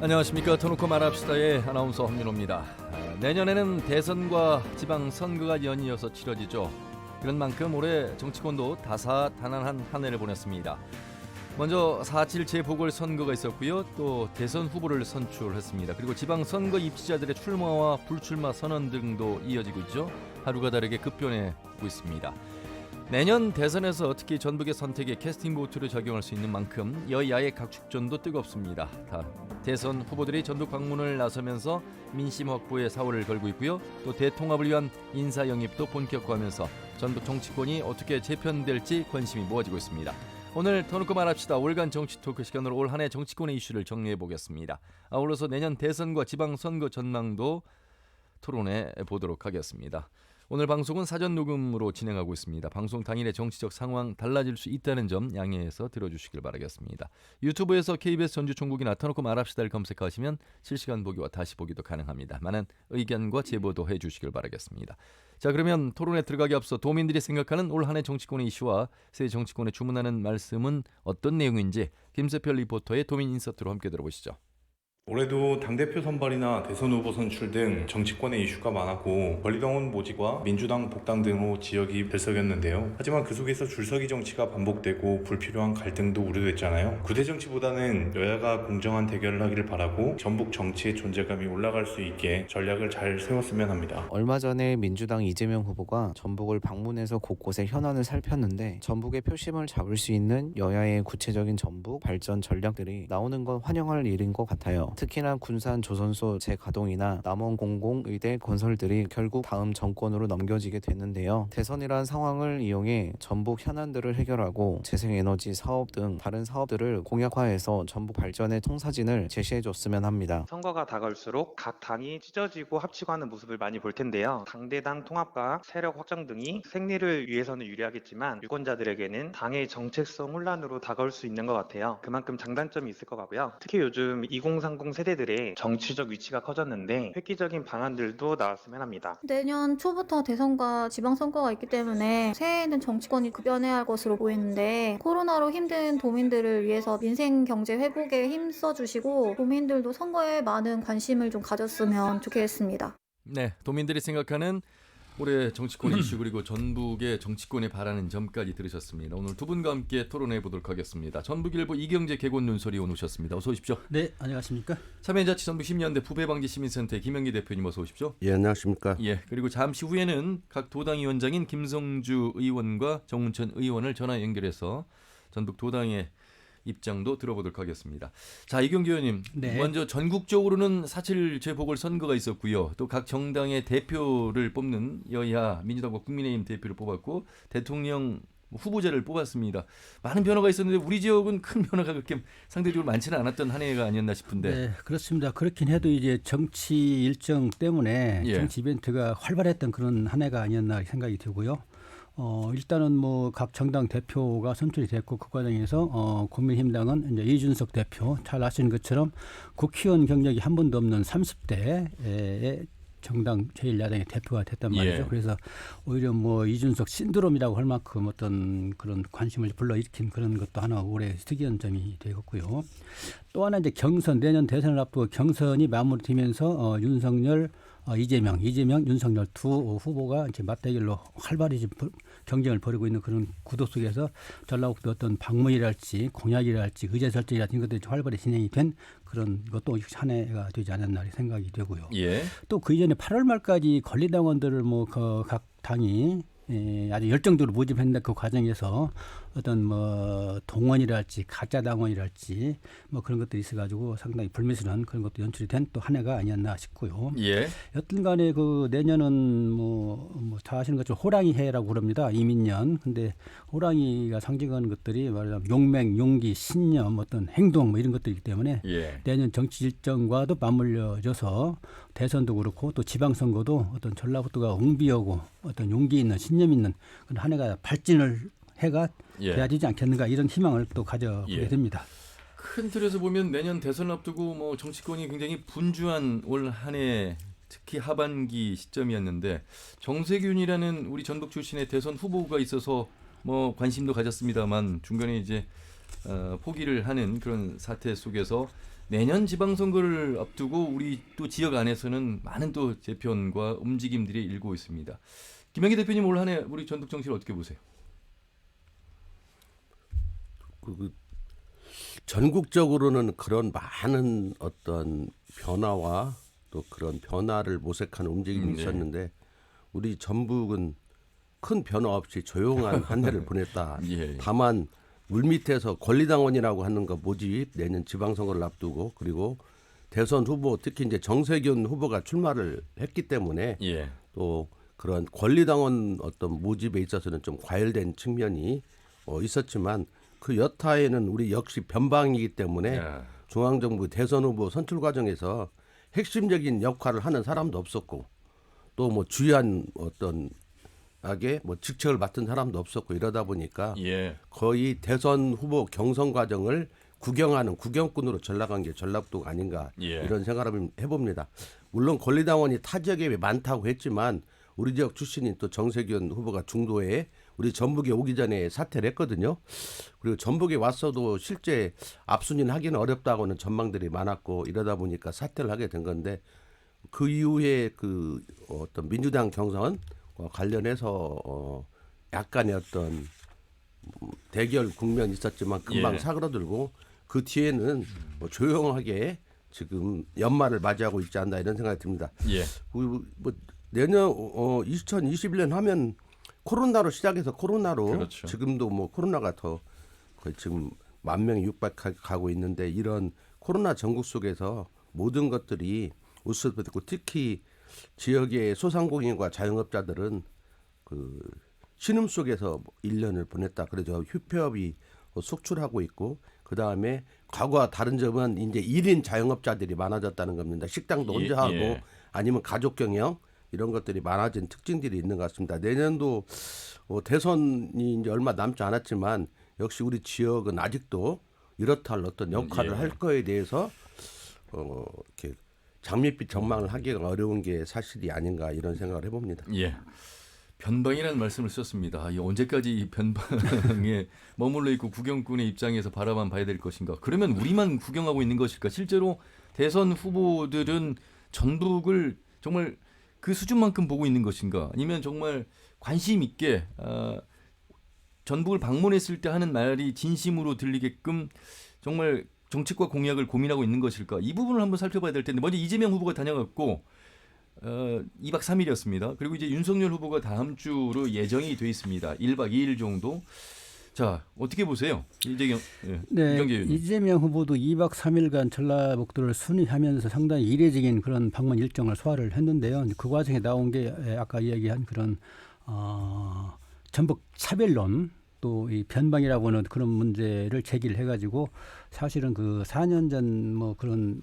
안녕하십니까. 터놓고 말합시다의 아나운서 황민호입니다. 내년에는 대선과 지방선거가 연이어서 치러지죠. 그런 만큼 올해 정치권도 다사다난한 한 해를 보냈습니다. 먼저 4.7 재보궐선거가 있었고요. 또 대선 후보를 선출했습니다. 그리고 지방선거 입지자들의 출마와 불출마 선언 등도 이어지고 있죠. 하루가 다르게 급변해오고 있습니다. 내년 대선에서 특히 전북의 선택에 캐스팅 보트를 적용할 수 있는 만큼 여야의 각축전도 뜨겁습니다. 대선 후보들이 전북 방문을 나서면서 민심 확보에 사활을 걸고 있고요. 또 대통합을 위한 인사 영입도 본격화하면서 전북 정치권이 어떻게 재편될지 관심이 모아지고 있습니다. 오늘 터놓고 말합시다. 올간 정치 토크 시간으로 올 한 해 정치권의 이슈를 정리해 보겠습니다. 아울러서 내년 대선과 지방선거 전망도 토론해 보도록 하겠습니다. 오늘 방송은 사전 녹음으로 진행하고 있습니다. 방송 당일의 정치적 상황 달라질 수 있다는 점 양해해서 들어주시길 바라겠습니다. 유튜브에서 KBS 전주총국이나 터놓고 말합시다를 검색하시면 실시간 보기와 다시 보기도 가능합니다. 많은 의견과 제보도 해주시길 바라겠습니다. 자, 그러면 토론에 들어가기 앞서 도민들이 생각하는 올 한 해 정치권의 이슈와 새 정치권에 주문하는 말씀은 어떤 내용인지 김세별 리포터의 도민 인서트로 함께 들어보시죠. 올해도 당대표 선발이나 대선 후보 선출 등 정치권의 이슈가 많았고 권리당원 모집과 민주당 복당 등으로 지역이 들썩였는데요. 하지만 그 속에서 줄서기 정치가 반복되고 불필요한 갈등도 우려됐잖아요. 구대 정치보다는 여야가 공정한 대결을 하기를 바라고 전북 정치의 존재감이 올라갈 수 있게 전략을 잘 세웠으면 합니다. 얼마 전에 민주당 이재명 후보가 전북을 방문해서 곳곳의 현안을 살폈는데 전북의 표심을 잡을 수 있는 여야의 구체적인 전북 발전 전략들이 나오는 건 환영할 일인 것 같아요. 특히나 군산 조선소 재가동이나 남원 공공의대 건설들이 결국 다음 정권으로 넘겨지게 됐는데요. 대선이란 상황을 이용해 전북 현안들을 해결하고 재생에너지 사업 등 다른 사업들을 공약화해서 전북 발전의 통사진을 제시해줬으면 합니다. 선거가 다가올수록 각 당이 찢어지고 합치고 하는 모습을 많이 볼 텐데요. 당대당 통합과 세력 확장 등이 생리를 위해서는 유리하겠지만 유권자들에게는 당의 정체성 혼란으로 다가올 수 있는 것 같아요. 그만큼 장단점이 있을 것 같고요. 특히 요즘 2030 세대들의 정치적 위치가 커졌는데 획기적인 방안들도 나왔으면 합니다. 내년 초부터 대선과 지방선거가 있기 때문에 새해에는 정치권이 급변해야 할 것으로 보이는데 코로나로 힘든 도민들을 위해서 민생 경제 회복에 힘써주시고 도민들도 선거에 많은 관심을 좀 가졌으면 좋겠습니다. 네, 도민들이 생각하는 올해 정치권 이슈 그리고 전북의 정치권에 바라는 점까지 들으셨습니다. 오늘 두 분과 함께 토론해 보도록 하겠습니다. 전북일보 이경재 개곤 눈소리원 오셨습니다. 어서 오십시오. 네, 안녕하십니까. 참여자치전북 10년대 부패방지시민센터 김영기 대표님 어서 오십시오. 예, 안녕하십니까. 예, 그리고 잠시 후에는 각 도당 위원장인 김성주 의원과 정운천 의원을 전화 연결해서 전북 도당의 입장도 들어보도록 하겠습니다. 자, 이경규 의원님, 네. 먼저 전국적으로는 4.7 재보궐선거가 있었고요. 또 각 정당의 대표를 뽑는 여야 민주당과 국민의힘 대표를 뽑았고 대통령 후보자를 뽑았습니다. 많은 변화가 있었는데 우리 지역은 큰 변화가 그렇게 상대적으로 많지는 않았던 한 해가 아니었나 싶은데. 네, 그렇습니다. 그렇긴 해도 이제 정치 일정 때문에 정치 이벤트가 활발했던 그런 한 해가 아니었나 생각이 들고요. 일단은 뭐 각 정당 대표가 선출이 됐고 그 과정에서 국민의힘당은 이제 이준석 대표 잘 아시는 것처럼 국회의원 경력이 한 번도 없는 30대의 정당 제1야당의 대표가 됐단 말이죠. 예. 그래서 오히려 뭐 이준석 신드롬이라고 할 만큼 어떤 그런 관심을 불러일으킨 그런 것도 하나 올해 특이한 점이 되겠고요. 또 하나 이제 경선 내년 대선을 앞두고 경선이 마무리되면서 윤석열 이재명, 윤석열 두 후보가 이제 맞대결로 활발히 경쟁을 벌이고 있는 그런 구도 속에서 전라북도 어떤 방문이랄지 공약이랄지 의제 설정이랄지 이런 것들이 활발히 진행이 된 그런 것도 한 해가 되지 않았나 생각이 되고요. 예. 또 그 이전에 8월 말까지 권리당원들을 뭐 각 당이 아주 열정적으로 모집했는데 그 과정에서 어떤 뭐 동원이랄지 가짜 당원이랄지 뭐 그런 것들이 있어가지고 상당히 불미스러운 그런 것도 연출이 된 또 한 해가 아니었나 싶고요. 예. 여튼간에 그 내년은 뭐 다 아시는 것처럼 호랑이 해라고 그럽니다. 이민년. 근데 호랑이가 상징하는 것들이 말하자면 용맹, 용기, 신념, 어떤 행동 뭐 이런 것들이기 때문에 내년 정치 일정과도 맞물려져서 대선도 그렇고 또 지방선거도 어떤 전라북도가 웅비하고 어떤 용기 있는 신념 있는 그런 한 해가 발진을 해가 돼야 되지 않겠는가 이런 희망을 또 가져보게 됩니다. 큰 틀에서 보면 내년 대선 앞두고 뭐 정치권이 굉장히 분주한 올 한 해 특히 하반기 시점이었는데 정세균이라는 우리 전북 출신의 대선 후보가 있어서 뭐 관심도 가졌습니다만 중간에 이제 포기를 하는 그런 사태 속에서 내년 지방선거를 앞두고 우리 또 지역 안에서는 많은 또 재편과 움직임들이 일고 있습니다. 김영기 대표님 올 한 해 우리 전북 정치를 어떻게 보세요? 전국적으로는 그런 많은 어떤 변화와 또 그런 변화를 모색하는 움직임이 네. 있었는데 우리 전북은 큰 변화 없이 조용한 한 해를 보냈다. 예. 다만 물밑에서 권리당원이라고 하는 거 모집 내년 지방선거를 앞두고 그리고 대선 후보 특히 이제 정세균 후보가 출마를 했기 때문에 예. 또 그런 권리당원 어떤 모집에 있어서는 좀 과열된 측면이 있었지만 그 여타에는 우리 역시 변방이기 때문에 야. 중앙정부 대선 후보 선출 과정에서 핵심적인 역할을 하는 사람도 없었고 또 뭐 주요한 어떤 하게 뭐 직책을 맡은 사람도 없었고 이러다 보니까 예. 거의 대선 후보 경선 과정을 구경하는 구경꾼으로 전락한 게 전락도가 아닌가 예. 이런 생각을 해봅니다. 물론 권리당원이 타 지역에 많다고 했지만 우리 지역 출신인 또 정세균 후보가 중도에 우리 전북에 오기 전에 사퇴를 했거든요. 그리고 전북에 왔어도 실제 앞순위는 하기는 어렵다고는 전망들이 많았고 이러다 보니까 사퇴를 하게 된 건데 그 이후에 그 어떤 민주당 경선과 관련해서 약간의 어떤 대결 국면이 있었지만 금방 예. 사그러들고 그 뒤에는 뭐 조용하게 지금 연말을 맞이하고 있지 않나 이런 생각이 듭니다. 예. 뭐 내년 2021년 하면 코로나로 시작해서 코로나로 그렇죠. 지금도 뭐 코로나가 더 거의 지금 10,000명이 육박하고 있는데 이런 코로나 전국 속에서 모든 것들이 우스갯고 특히 지역의 소상공인과 자영업자들은 그 신음 속에서 1년을 보냈다. 그래서 휴폐업이 속출하고 있고 그 다음에 과거와 다른 점은 이제 1인 자영업자들이 많아졌다는 겁니다. 식당도 예, 혼자 하고 예. 아니면 가족 경영 이런 것들이 많아진 특징들이 있는 것 같습니다. 내년도 대선이 이제 얼마 남지 않았지만 역시 우리 지역은 아직도 이렇다 할 어떤 역할을 예. 할 거에 대해서 이렇게 장밋빛 전망을 하기가 어려운 게 사실이 아닌가 이런 생각을 해봅니다. 예. 변방이라는 말씀을 썼습니다. 이 언제까지 이 변방에 머물러 있고 구경꾼의 입장에서 바라만 봐야 될 것인가? 그러면 우리만 구경하고 있는 것일까? 실제로 대선 후보들은 전북을 정말 그 수준만큼 보고 있는 것인가? 아니면 정말 관심 있게 전북을 방문했을 때 하는 말이 진심으로 들리게끔 정말 정책과 공약을 고민하고 있는 것일까? 이 부분을 한번 살펴봐야 될 텐데 먼저 이재명 후보가 다녀갔고 2박 3일이었습니다. 그리고 이제 윤석열 후보가 다음 주로 예정이 돼 있습니다. 1박 2일 정도. 자, 어떻게 보세요? 이재경, 네, 이경재 의원님. 이재명 후보도 2박 3일간 전라북도를 순회하면서 상당히 이례적인 그런 방문 일정을 소화를 했는데요. 그 과정에 나온 게 아까 이야기한 그런 전북 차별론 또 이 변방이라고 하는 그런 문제를 제기를 해가지고 사실은 그 4년 전 뭐 그런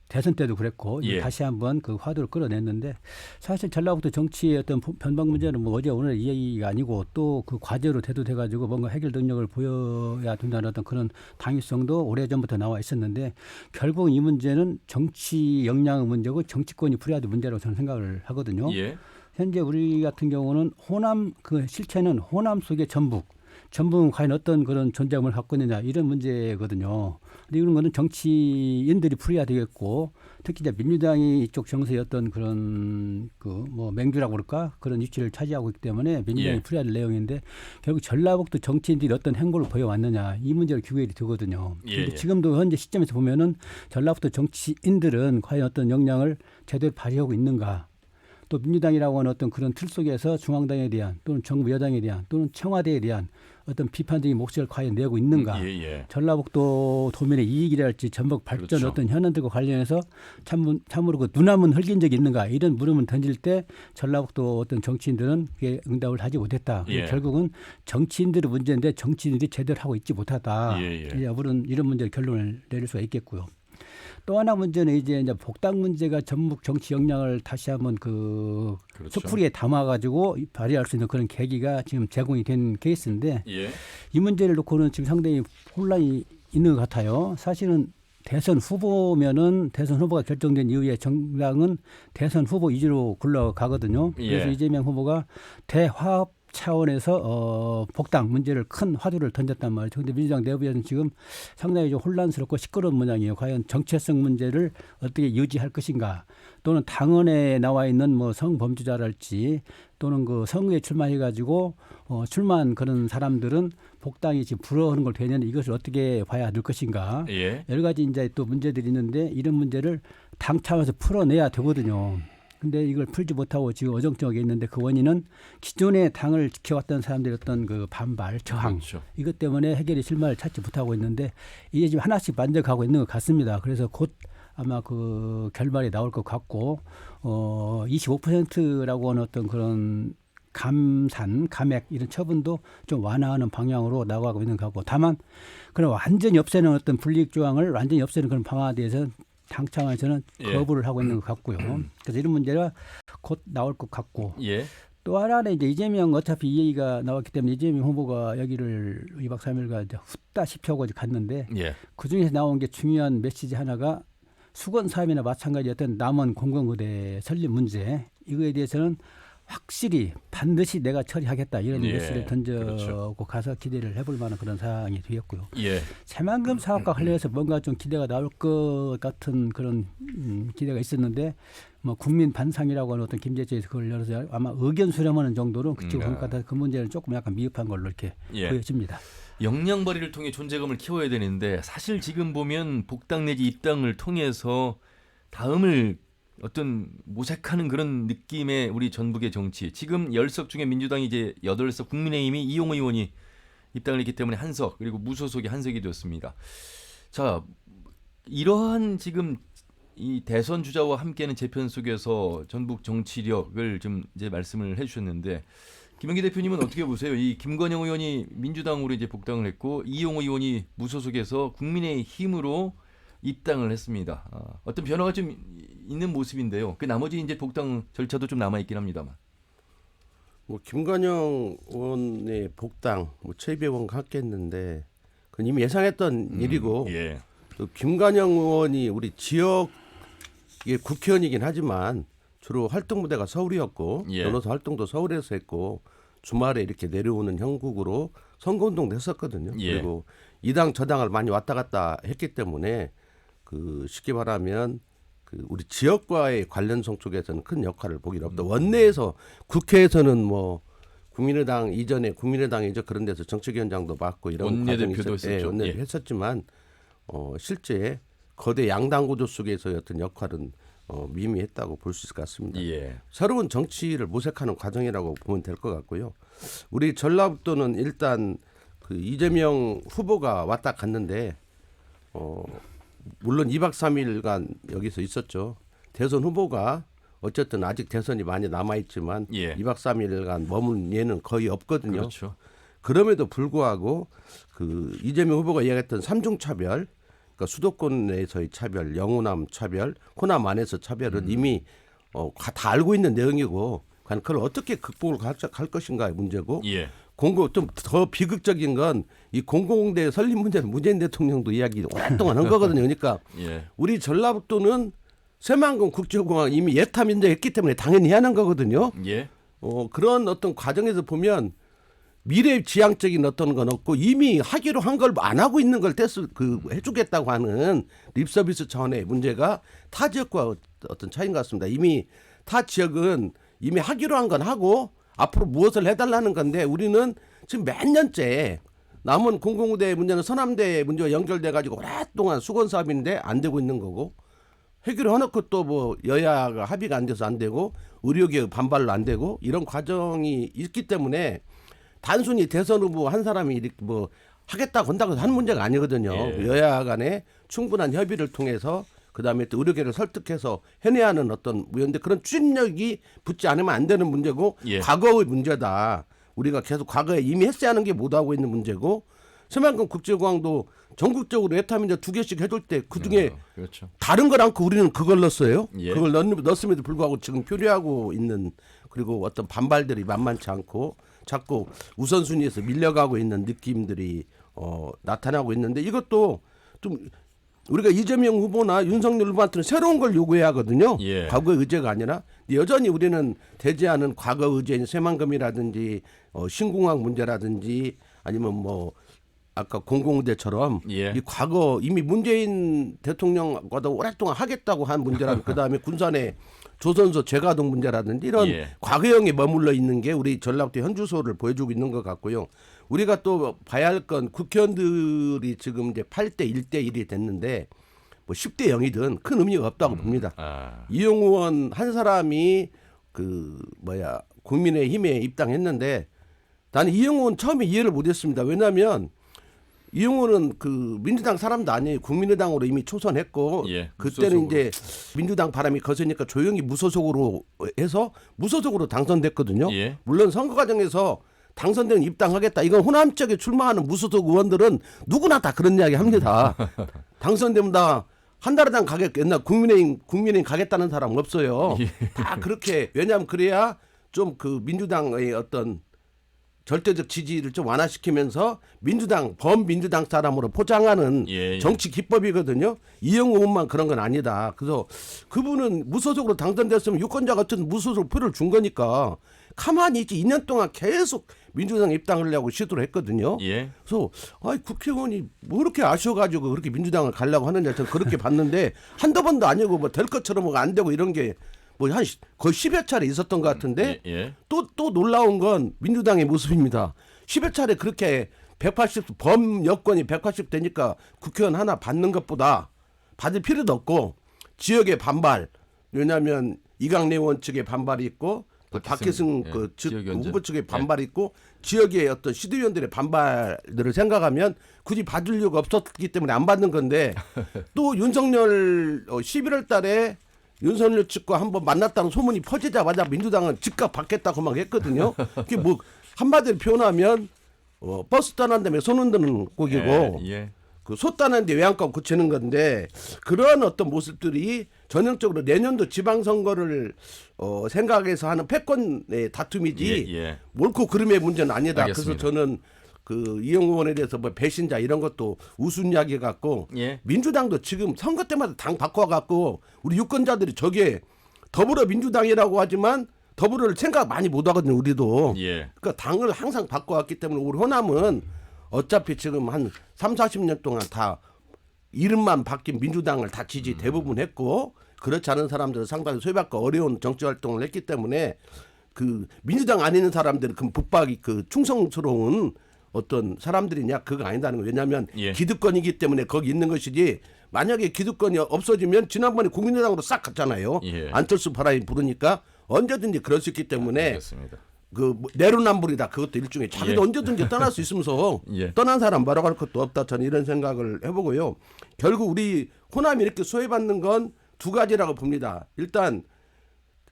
대선 때도 그랬고 예. 다시 한번 그 화두를 끌어냈는데 사실 전라북도 정치의 어떤 변방 문제는 뭐 어제 오늘 이야기가 아니고 또 그 과제로 대두돼가지고 뭔가 해결 능력을 보여야 된다는 어떤 그런 당위성도 오래전부터 나와 있었는데 결국 이 문제는 정치 역량의 문제고 정치권이 불리하는 문제라고 저는 생각을 하거든요. 예. 현재 우리 같은 경우는 호남 그 실체는 호남 속의 전북은 과연 어떤 그런 존재감을 갖고 있느냐 이런 문제거든요. 근데 이런 거는 정치인들이 풀어야 되겠고 특히 이제 민주당이 이쪽 정서의 어떤 그런 그 뭐 맹주라고 그럴까 그런 위치를 차지하고 있기 때문에 민주당이 예. 풀어야 될 내용인데 결국 전라북도 정치인들이 어떤 행보를 보여왔느냐 이 문제를 규율이 되거든요. 예, 근데 예. 지금도 현재 시점에서 보면은 전라북도 정치인들은 과연 어떤 역량을 제대로 발휘하고 있는가? 또 민주당이라고 하는 어떤 그런 틀 속에서 중앙당에 대한 또는 정부 여당에 대한 또는 청와대에 대한 어떤 비판적인 목소리를 과연 내고 있는가. 예. 전라북도 도민의 이익이랄지 전북 발전 그렇죠. 어떤 현안들과 관련해서 참으로 그 눈함은 흘린 적이 있는가 이런 물음을 던질 때 전라북도 어떤 정치인들은 그게 응답을 하지 못했다. 예. 결국은 정치인들의 문제인데 정치인들이 제대로 하고 있지 못하다. 예. 이런 문제를 결론을 내릴 수가 있겠고요. 또 하나 문제는 이제 복당 문제가 전북 정치 역량을 다시 한번 그 그렇죠. 숯불에 담아가지고 발휘할 수 있는 그런 계기가 지금 제공이 된 케이스인데 예. 이 문제를 놓고는 지금 상당히 혼란이 있는 것 같아요. 사실은 대선 후보면은 대선 후보가 결정된 이후에 정당은 대선 후보 위주로 굴러가거든요. 그래서 예. 이재명 후보가 대화합 차원에서 복당 문제를 큰 화두를 던졌단 말이죠. 그런데 민주당 내부에서는 지금 상당히 좀 혼란스럽고 시끄러운 모양이에요. 과연 정체성 문제를 어떻게 유지할 것인가, 또는 당원에 나와 있는 뭐 성범죄자랄지, 또는 그 선거에 출마해가지고 출마한 그런 사람들은 복당이 지금 불허하는 걸 되는 이것을 어떻게 봐야 될 것인가. 예. 여러 가지 이제 또 문제들이 있는데 이런 문제를 당 차원에서 풀어내야 되거든요. 근데 이걸 풀지 못하고 지금 어정쩡하게 있는데 그 원인은 기존의 당을 지켜왔던 사람들의 어떤 그 반발, 저항, 그렇죠. 이것 때문에 해결의 실마리를 찾지 못하고 있는데 이게 지금 하나씩 만들어가고 있는 것 같습니다. 그래서 곧 아마 그 결말이 나올 것 같고 25%라고 하는 어떤 그런 감액 이런 처분도 좀 완화하는 방향으로 나가고 있는 것 같고, 다만 그런 완전히 없애는 어떤 불이익 조항을 완전히 없애는 그런 방안에 대해서는 당 차원에서는 예. 거부를 하고 있는 것 같고요. 그래서 이런 문제가 곧 나올 것 같고, 예. 또 하나는 이제 이재명, 어차피 이 얘기가 나왔기 때문에 이재명 후보가 여기를 2박 3일간 이제 후다시피 하고 갔는데 예. 그 중에서 나온 게 중요한 메시지 하나가 수건 사업이나 마찬가지였던 남원 공공의대 설립 문제, 이거에 대해서는 확실히 반드시 내가 처리하겠다 이런 예, 메시지를 던져고 그렇죠. 가서 기대를 해볼 만한 그런 사항이 되었고요. 예. 새만금 사업과 관련해서 뭔가 좀 기대가 나올 것 같은 그런 기대가 있었는데 뭐 국민 반상이라고 하는 어떤 김재재에서 그걸 열어서 아마 의견 수렴하는 정도로 그쪽 것 같아서 그 문제는 조금 약간 미흡한 걸로 이렇게 예. 보여집니다. 역량벌이를 통해 존재감을 키워야 되는데 사실 지금 보면 복당 내지 입당을 통해서 다음을 어떤 모색하는 그런 느낌의 우리 전북의 정치. 지금 10석 중에 민주당이 이제 8석, 국민의힘이 이용호 의원이 입당을 했기 때문에 한 석, 그리고 무소속이 한 석이 되었습니다. 자, 이러한 지금 이 대선 주자와 함께하는 재편 속에서 전북 정치력을 좀 이제 말씀을 해주셨는데, 김영기 대표님은 어떻게 보세요? 이 김건영 의원이 민주당으로 이제 복당을 했고 이용호 의원이 무소속에서 국민의힘으로 입당을 했습니다. 어떤 변화가 좀 있는 모습인데요. 그 나머지 이제 복당 절차도 좀 남아 있긴 합니다만. 뭐 김관영 의원의 복당, 뭐 최입 의원과 함께 했는데 그건 이미 예상했던 일이고, 예. 또 김관영 의원이 우리 지역의 국회의원이긴 하지만 주로 활동 무대가 서울이었고, 예. 변호사 활동도 서울에서 했고, 주말에 이렇게 내려오는 형국으로 선거운동도 했었거든요. 예. 그리고 이 당 저당을 많이 왔다 갔다 했기 때문에 그 쉽게 말하면 그 우리 지역과의 관련성 쪽에서는 큰 역할을 보기는 없다. 원내에서 국회에서는 뭐 국민의당 이전에 그런 데서 정책위원장도 맡고 이런 원내대표도 과정이 했었죠. 원내대표 예. 했었지만 실제 거대 양당 구조 속에서의 어떤 역할은 미미했다고 볼 수 있을 것 같습니다. 예. 새로운 정치를 모색하는 과정이라고 보면 될 것 같고요. 우리 전라북도는 일단 그 이재명 후보가 왔다 갔는데 물론 2박 3일간 여기서 있었죠. 대선 후보가 어쨌든 아직 대선이 많이 남아있지만 예. 2박 3일간 머문 예는 거의 없거든요. 그렇죠. 그럼에도 불구하고 그 이재명 후보가 이야기했던 삼중 차별, 그러니까 수도권 내에서의 차별, 영호남 차별, 호남 안에서 차별은 이미 다 알고 있는 내용이고, 과연 그걸 어떻게 극복을 할 것인가의 문제고, 예. 좀 더 비극적인 건 이 공공대 설립 문제는 문재인 대통령도 이야기 오랫동안 한 거거든요. 그러니까 예. 우리 전라북도는 새만금 국제공항 이미 예타 면제했기 때문에 당연히 해야 하는 거거든요. 예. 그런 어떤 과정에서 보면 미래 지향적인 어떤 건 없고 이미 하기로 한 걸 안 하고 있는 걸 해주겠다고 하는 립서비스 차원의 문제가 타 지역과 어떤 차이인 것 같습니다. 이미 타 지역은 이미 하기로 한 건 하고 앞으로 무엇을 해달라는 건데, 우리는 지금 몇 년째 남은 공공의대 문제는 서남대 문제와 연결돼 가지고 오랫동안 수건 사업인데 안 되고 있는 거고, 해결을 해놓고 또 뭐 여야가 합의가 안 돼서 안 되고 의료계의 반발로 안 되고, 이런 과정이 있기 때문에 단순히 대선 후보 한 사람이 이렇게 뭐 하겠다고 한다고 하는 문제가 아니거든요. 예. 여야 간에 충분한 협의를 통해서 그다음에 또 의료계를 설득해서 해내야 하는 어떤 문제인데, 그런 추진력이 붙지 않으면 안 되는 문제고, 예. 과거의 문제다. 우리가 계속 과거에 이미 했어야 하는 게 못하고 있는 문제고, 새만금 국제공항도 전국적으로 에타민자 2개씩 해둘 때 그중에 그렇죠. 다른 걸 않고 우리는 그걸 넣었어요. 예. 그걸 넣었음에도 불구하고 지금 표류하고 있는, 그리고 어떤 반발들이 만만치 않고 자꾸 우선순위에서 밀려가고 있는 느낌들이 나타나고 있는데, 이것도 좀 우리가 이재명 후보나 윤석열 후보한테는 새로운 걸 요구해야 하거든요. 예. 과거 의제가 아니라. 여전히 우리는 되지 않은 과거 의제인 새만금이라든지 신공항 문제라든지 아니면 뭐 아까 공공대처럼 예. 이 과거 이미 문재인 대통령과도 오랫동안 하겠다고 한 문제라든지 그다음에 군산의 조선소 재가동 문제라든지 이런 예. 과거형에 머물러 있는 게 우리 전라북도 현주소를 보여주고 있는 것 같고요. 우리가 또 봐야 할 건 국회의원들이 지금 이제 8대 1대 1이 됐는데 뭐 10대 0이든 큰 의미가 없다고 봅니다. 이용우 의원 한 사람이 국민의힘에 입당했는데 나는 이용우 의원 처음에 이해를 못했습니다. 왜냐하면 이용호는 민주당 사람도 아니에요. 국민의당으로 이미 초선했고 예, 그때는 무소속으로. 이제 민주당 바람이 거세니까 조용히 무소속으로 해서 무소속으로 당선됐거든요. 예. 물론 선거 과정에서 당선되면 입당하겠다. 이건 호남 쪽에 출마하는 무소속 의원들은 누구나 다 그런 이야기 합니다. 당선되면 다 한나라당 가겠 옛날 국민의힘 가겠다는 사람 없어요. 예. 다 그렇게 왜냐하면 그래야 좀 민주당의 어떤 절대적 지지를 좀 완화시키면서 범민주당 사람으로 포장하는 예. 정치 기법이거든요. 이영호 의원만 그런 건 아니다. 그래서 그분은 무소속으로 당선됐으면 유권자 같은 무소속 표를 준 거니까 가만히 있지 2년 동안 계속 민주당 입당을 하려고 시도를 했거든요. 예. 그래서 국회의원이 뭐 그렇게 아쉬워가지고 그렇게 민주당을 가려고 하느냐 저는 그렇게 봤는데 한두 번도 아니고 뭐 될 것처럼 뭐가 안 되고 이런 게 뭐 거의 10여 차례 있었던 것 같은데 예. 또 놀라운 건 민주당의 모습입니다. 10여 차례 그렇게 180 범 여권이 180 되니까 국회의원 하나 받는 것보다 받을 필요도 없고 지역의 반발 왜냐하면 이강래 의원 측의 반발이 있고 박희승 지역 연재. 후보 측의 반발이 있고 지역의 어떤 시도위원들의 반발들을 생각하면 굳이 받을 이유가 없었기 때문에 안 받는 건데 또 윤석열 11월 달에 윤석열 측과 한번 만났다는 소문이 퍼지자마자 민주당은 즉각 받겠다고 막 했거든요. 그게 뭐 한마디로 표현하면 버스 떠난 다음에 손 흔드는 꼴이고 예. 소 따는데 외양간 고치는 건데 그런 어떤 모습들이 전형적으로 내년도 지방선거를 생각해서 하는 패권의 다툼이지 예. 옳고 그름의 문제는 아니다. 알겠습니다. 그래서 저는 이영호 의원에 대해서 뭐 배신자 이런 것도 우스운 이야기 같고 예. 민주당도 지금 선거 때마다 당 바꿔갖고 우리 유권자들이 저게 더불어민주당이라고 하지만 더불어를 생각 많이 못하거든요. 우리도. 예. 그러니까 당을 항상 바꿔왔기 때문에 우리 호남은 어차피 지금 한 3, 40년 동안 다 이름만 바뀐 민주당을 다 지지 대부분 했고 그렇지 않은 사람들은 상당히 소외받고 어려운 정치 활동을 했기 때문에 민주당 안에 있는 사람들은 붙박이 충성스러운 어떤 사람들이냐 그거 아니다는 거예요. 왜냐하면 예. 기득권이기 때문에 거기 있는 것이지 만약에 기득권이 없어지면 지난번에 국민의당으로 싹 갔잖아요. 예. 안철수 바람이 부르니까 언제든지 그럴 수 있기 때문에 알겠습니다. 내로남불이다. 그것도 일종의 자기도 예. 언제든지 떠날 수 있으면서 예. 떠난 사람 뭐라고 할 것도 없다. 저는 이런 생각을 해보고요. 결국 우리 호남이 이렇게 소외받는 건 두 가지라고 봅니다. 일단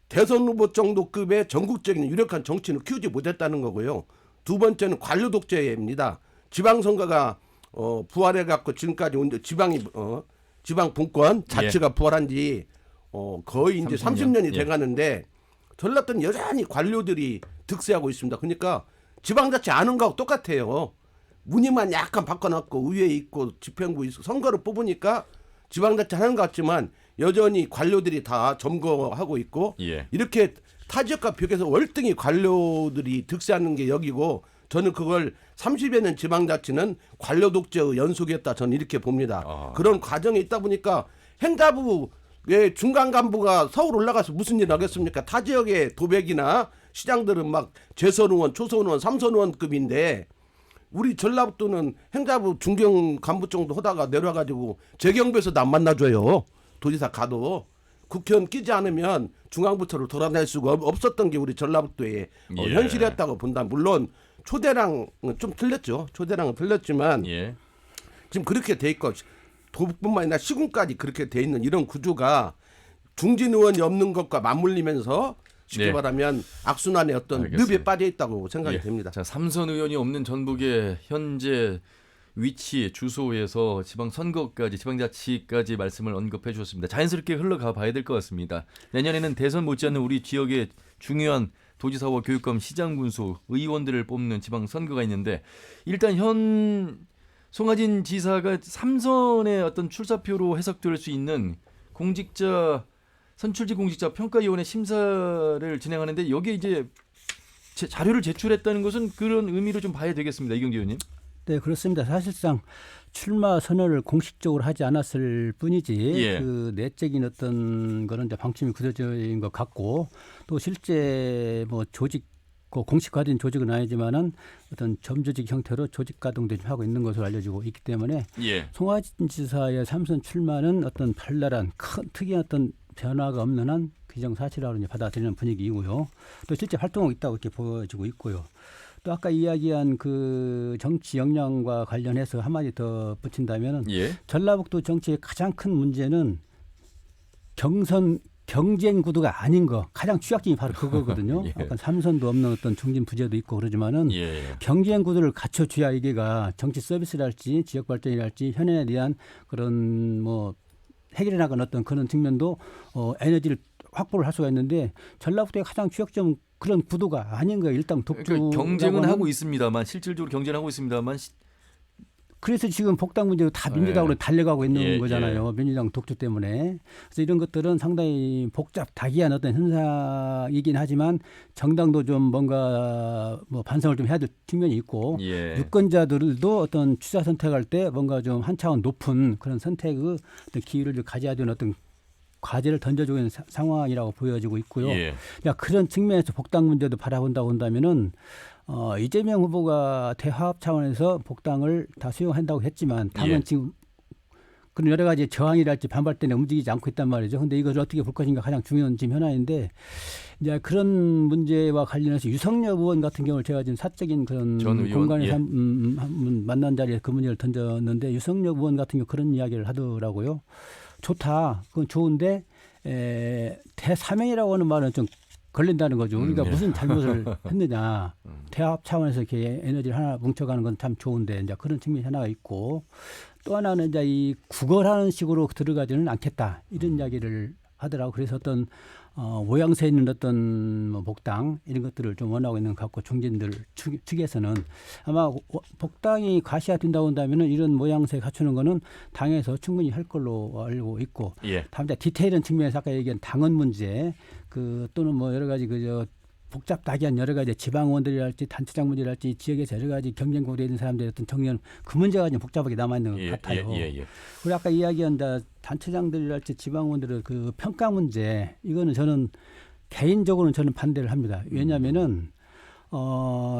대선 후보 정도급의 전국적인 유력한 정치는 키우지 못했다는 거고요. 두 번째는 관료 독재입니다. 지방선거가 부활해갖고 지금까지 온 지방 분권 자치가 부활한 지 거의 이제 30년이 돼가는데 전라도는 여전히 관료들이 득세하고 있습니다. 그러니까 지방자치 아는 거하고 똑같아요. 문의만 약간 바꿔놨고 의회에 있고 집행부 있고 선거를 뽑으니까 지방자치 하는 것 같지만 여전히 관료들이 다 점거하고 있고 예. 이렇게 타 지역과 비교해서 월등히 관료들이 득세하는 게 여기고 저는 그걸 30여 년 지방자치는 관료 독재의 연속이었다. 저는 이렇게 봅니다. 그런 과정에 있다 보니까 행자부의 중간 간부가 서울 올라가서 무슨 일 하겠습니까? 타 지역의 도백이나 시장들은 막 재선 의원, 초선 의원, 삼선 의원급인데 우리 전라북도는 행자부 중경 간부 정도 하다가 내려가지고 재경부에서도 안 만나줘요. 도지사 가도. 국회의원 끼지 않으면 중앙부처를 돌아다닐 수가 없었던 게 우리 전라북도의 예. 현실이었다고 본다. 물론 초대랑은 좀 틀렸죠. 초대랑은 틀렸지만 예. 지금 그렇게 돼 있고 도북뿐만 아니라 시군까지 그렇게 돼 있는 이런 구조가 중진 의원이 없는 것과 맞물리면서 쉽게 네. 말하면 악순환의 어떤 알겠습니다. 늪에 빠져 있다고 생각이 예. 됩니다. 자, 삼선 의원이 없는 전북의 현재 위치, 주소에서 지방선거까지, 지방자치까지 말씀을 언급해 주셨습니다. 자연스럽게 흘러가 봐야 될 것 같습니다. 내년에는 대선 못지않는 우리 지역의 중요한 도지사와 교육감, 시장 군수, 의원들을 뽑는 지방선거가 있는데 일단 현 송하진 지사가 삼선의 어떤 출사표로 해석될 수 있는 공직자 선출직 공직자 평가위원회 심사를 진행하는데 여기에 이제 자료를 제출했다는 것은 그런 의미로 좀 봐야 되겠습니다. 이경재 의원님. 네, 그렇습니다. 사실상 출마 선언을 공식적으로 하지 않았을 뿐이지 예. 그 내적인 어떤 그런 이제 방침이 굳어진 것 같고 또 실제 뭐 조직 공식화된 조직은 아니지만은 어떤 점조직 형태로 조직 가동도 좀 하고 있는 것으로 알려지고 있기 때문에 예. 송하진 지사의 삼선 출마는 어떤 별나란 큰 특이한 어떤 변화가 없는 한 기정사실화로 이제 받아들이는 분위기이고요. 또 실제 활동하고 있다고 이렇게 보여지고 있고요. 또 아까 이야기한 그 정치 역량과 관련해서 한마디 더 붙인다면은 예. 전라북도 정치의 가장 큰 문제는 경선 경쟁 구도가 아닌 거 가장 취약점이 바로 그거거든요. 예. 약간 삼선도 없는 어떤 중진 부재도 있고 그러지만은 예. 경쟁 구도를 갖춰줘야 이게가 정치 서비스랄지 지역 발전이랄지 현안에 대한 그런 뭐 해결해 나가는 어떤 그런 측면도 에너지를 확보를 할 수가 있는데 전라북도의 가장 취약점은 그런 구도가 아닌 거예요. 일단 독주 그러니까 경쟁은 하고 있습니다만 실질적으로 경쟁은 하고 있습니다만 그래서 지금 복당 문제도 다 민주당으로 예. 달려가고 있는 예, 거잖아요. 민주당 독주 때문에. 그래서 이런 것들은 상당히 복잡다기한 어떤 현상이긴 하지만 정당도 좀 뭔가 뭐 반성을 좀 해야 될 측면이 있고 예. 유권자들도 어떤 취사 선택할 때 뭔가 좀 한 차원 높은 그런 선택의 어떤 기회를 좀 가져야 되는 어떤 과제를 던져주고 있는 상황이라고 보여지고 있고요. 예. 야, 그런 측면에서 복당 문제도 바라본다고 한다면은 이재명 후보가 대화합 차원에서 복당을 다 수용한다고 했지만 당은 예. 지금 그런 여러 가지 저항이랄지 반발 때문에 움직이지 않고 있단 말이죠. 그런데 이걸 어떻게 볼 것인가 가장 중요한 지금 현안인데 이제 그런 문제와 관련해서 유석열 의원 같은 경우를 제가 지금 사적인 그런 전 의원, 공간에서 예. 한번 만난 자리에 그 문제를 던졌는데 유석열 의원 같은 경우 그런 이야기를 하더라고요. 좋다. 그건 좋은데 대사명이라고 하는 말은 좀 걸린다는 거죠. 우리가 예. 무슨 잘못을 했느냐. 대합 차원에서 이렇게 에너지를 하나 뭉쳐가는 건 참 좋은데 이제 그런 측면이 하나가 있고 또 하나는 이제 이 구걸하는 식으로 들어가지는 않겠다. 이런 이야기를 하더라고. 그래서 어떤 모양새 있는 어떤 뭐 복당 이런 것들을 좀 원하고 있는 것 같고 중진들 측에서는 아마 복당이 가시화된다고 한다면은 이런 모양새 갖추는 거는 당에서 충분히 할 걸로 알고 있고 예. 다음 이제 디테일한 측면에서 아까 얘기한 당헌 문제 또는 뭐 여러 가지 복잡다기한 여러 가지 지방의원들이랄지 단체장 문제랄지 지역에서 여러 가지 경쟁 구도에 있는 사람들의 어떤 정리는 그 문제가 좀 복잡하게 남아 있는 것 같아요. 예. 그리고 아까 이야기한 단체장들이랄지 지방의원들의 그 평가 문제 이거는 저는 개인적으로는 저는 반대를 합니다. 왜냐하면은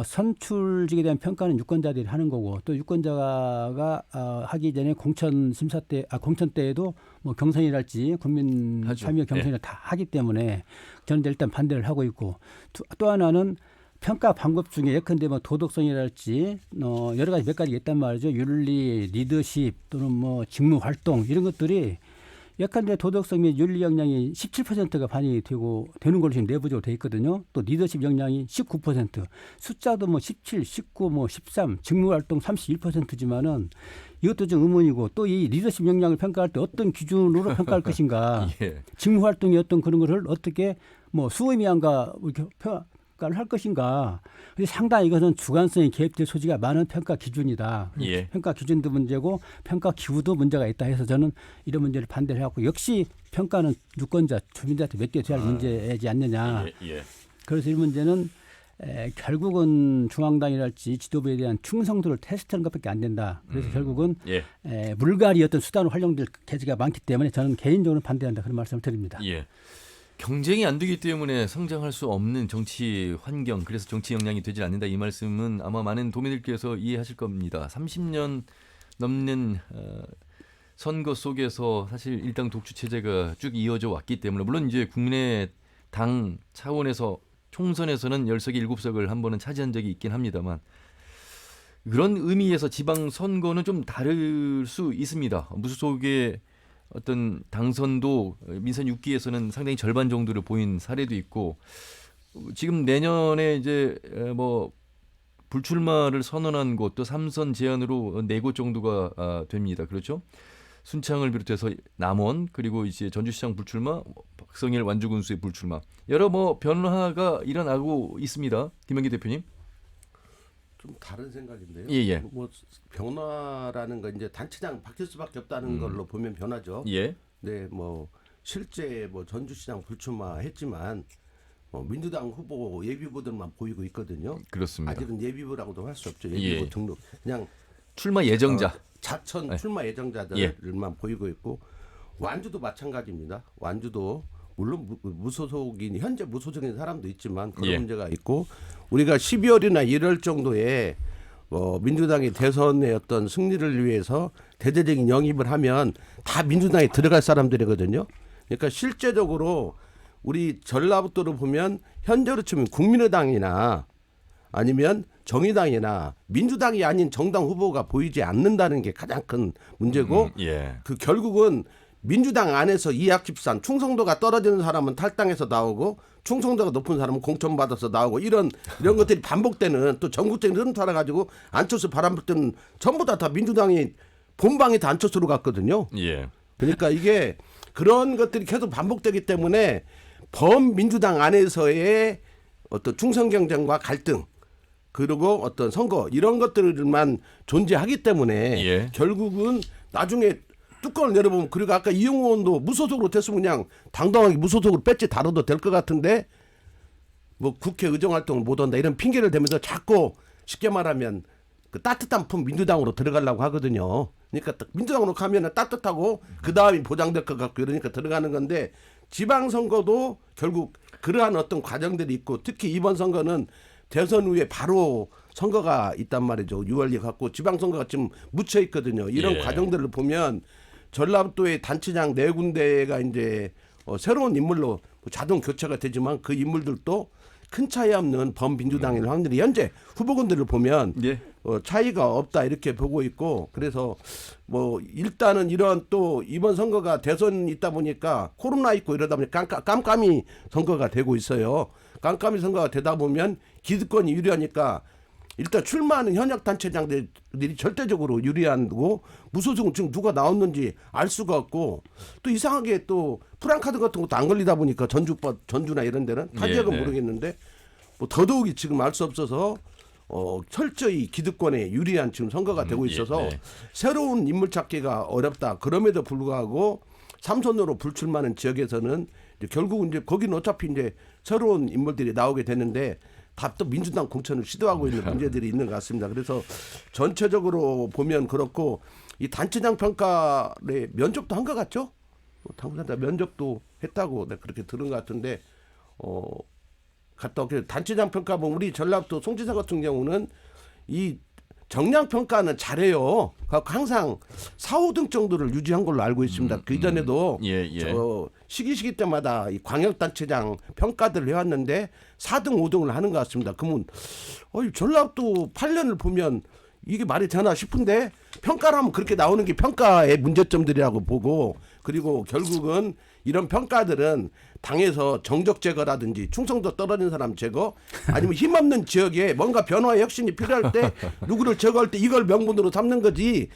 선출직에 대한 평가는 유권자들이 하는 거고 또 유권자가 하기 전에 공천 때에도 뭐 경선이랄지 국민 하죠. 참여 경선을 다 하기 때문에 저는 일단 반대를 하고 있고 또 하나는 평가 방법 중에 예컨대 뭐 도덕성이랄지 여러 가지 몇 가지 있단 말이죠. 윤리, 리더십 또는 뭐 직무 활동 이런 것들이 예컨대 도덕성 및 윤리 역량이 17%가 반영이 되는 걸로 지금 내부적으로 돼 있거든요. 또 리더십 역량이 19%, 숫자도 뭐 17, 19, 뭐 13, 직무 활동 31%지만은 이것도 좀 의문이고 또 이 리더십 역량을 평가할 때 어떤 기준으로 평가할 것인가, 예. 직무 활동의 어떤 그런 것을 어떻게 뭐 수의미한가 이렇게 평가를 할 것인가. 상당히 이것은 주관성이 개입될 소지가 많은 평가 기준이다. 예. 평가 기준도 문제고 평가 기구도 문제가 있다 해서 저는 이런 문제를 반대를 하고 역시 평가는 유권자, 주민들한테 맡겨져야 할 문제이지 않느냐. 예. 그래서 이 문제는 결국은 중앙당이랄지 지도부에 대한 충성도를 테스트하는 것밖에 안 된다. 그래서 결국은 예. 물갈이 어떤 수단으로 활용될 계기가 많기 때문에 저는 개인적으로 반대한다. 그런 말씀을 드립니다. 예. 경쟁이 안 되기 때문에 성장할 수 없는 정치 환경, 그래서 정치 역량이 되지 않는다. 이 말씀은 아마 많은 도민들께서 이해하실 겁니다. 30년 넘는 선거 속에서 사실 일당 독주 체제가 쭉 이어져 왔기 때문에 물론 이제 국민의당 차원에서 총선에서는 10석이 7석을 한 번은 차지한 적이 있긴 합니다만 그런 의미에서 지방선거는 좀 다를 수 있습니다. 무소속의 어떤 당선도 민선 6기에서는 상당히 절반 정도를 보인 사례도 있고 지금 내년에 이제 뭐 불출마를 선언한 곳도 3선 제안으로 4곳 정도가 됩니다. 그렇죠? 순창을 비롯해서 남원 그리고 이제 전주시장 불출마, 박성일 완주군수의 불출마 여러 뭐 변화가 일어나고 있습니다. 김영기 대표님. 좀 다른 생각인데요. 예, 예. 뭐 변화라는 건 이제 단체장 바뀔 수밖에 없다는 걸로 보면 변화죠. 예. 네, 뭐 실제 뭐 전주시장 불출마했지만 민주당 후보 예비후보들만 보이고 있거든요. 그렇습니다. 아직은 예비후보라고도 할 수 없죠. 예. 예비후보 등록 그냥 출마 예정자. 자천 네. 출마 예정자들만 보이고 있고 완주도 마찬가지입니다. 완주도 물론 무소속인 현재 무소속인 사람도 있지만 그런 예. 문제가 있고 우리가 12월이나 1월 정도에 민주당이 대선의 어떤 승리를 위해서 대대적인 영입을 하면 다 민주당에 들어갈 사람들이거든요. 그러니까 실제적으로 우리 전라북도를 보면 현재로 치면 국민의당이나 아니면 정의당이나 민주당이 아닌 정당 후보가 보이지 않는다는 게 가장 큰 문제고 예. 그 결국은 민주당 안에서 이학집산 충성도가 떨어지는 사람은 탈당해서 나오고 충성도가 높은 사람은 공천받아서 나오고 이런 것들이 반복되는 또 전국적인 흐름 따라 가지고 안철수 바람 불 때는 전부 다 민주당이 본방에 다 안철수로 갔거든요. 예. 그러니까 이게 그런 것들이 계속 반복되기 때문에 범민주당 안에서의 어떤 충성 경쟁과 갈등 그리고 어떤 선거 이런 것들만 존재하기 때문에 예. 결국은 나중에 뚜껑을 열어보면 그리고 아까 이용호 의원도 무소속으로 됐으면 그냥 당당하게 무소속으로 뺐지 다뤄도 될 것 같은데 뭐 국회 의정활동을 못한다 이런 핑계를 대면서 자꾸 쉽게 말하면 그 따뜻한 품 민주당으로 들어가려고 하거든요. 그러니까 민주당으로 가면은 따뜻하고 그 다음이 보장될 것 같고 이러니까 들어가는 건데 지방선거도 결국 그러한 어떤 과정들이 있고 특히 이번 선거는 대선 후에 바로 선거가 있단 말이죠. 6월에 갖고 지방선거가 지금 묻혀 있거든요. 이런 예. 과정들을 보면 전라북도의 단체장 4군데가 이제 새로운 인물로 자동 교체가 되지만 그 인물들도 큰 차이 없는 범민주당일 확률이 현재 후보군들을 보면 예. 차이가 없다 이렇게 보고 있고 그래서 뭐 일단은 이런 또 이번 선거가 대선 있다 보니까 코로나 있고 이러다 보니까 깜깜이 선거가 되고 있어요. 깜깜이 선거가 되다 보면 기득권이 유리하니까 일단 출마하는 현역 단체장들이 절대적으로 유리하고 무소속은 지금 누가 나왔는지 알 수가 없고 또 이상하게 또 프랑카드 같은 것도 안 걸리다 보니까 전주나 이런 데는 타 지역은 예, 네. 모르겠는데 뭐 더더욱이 지금 알 수 없어서 철저히 기득권에 유리한 지금 선거가 되고 있어서 예, 네. 새로운 인물 찾기가 어렵다. 그럼에도 불구하고 삼선으로 불출마하는 지역에서는 이제 결국은 이제 거기는 어차피 이제 새로운 인물들이 나오게 되는데 다 또 민주당 공천을 시도하고 있는 문제들이 있는 것 같습니다. 그래서 전체적으로 보면 그렇고 이 단체장 평가에 면접도 한 것 같죠? 당사자 면접도 했다고 내가 그렇게 들은 것 같은데 갔다 오게 단체장 평가 보면 우리 전라북도 송지사 같은 경우는 이 정량 평가는 잘해요. 항상 4, 5등 정도를 유지한 걸로 알고 있습니다. 그 이전에도 예. 시기 때마다 이 광역단체장 평가들을 해왔는데 4등, 5등을 하는 것 같습니다. 그러면 전라북도 8년을 보면 이게 말이 되나 싶은데 평가를 하면 그렇게 나오는 게 평가의 문제점들이라고 보고 그리고 결국은 이런 평가들은 당에서 정적 제거라든지 충성도 떨어진 사람 제거 아니면 힘없는 지역에 뭔가 변화의 혁신이 필요할 때 누구를 제거할 때 이걸 명분으로 삼는 거지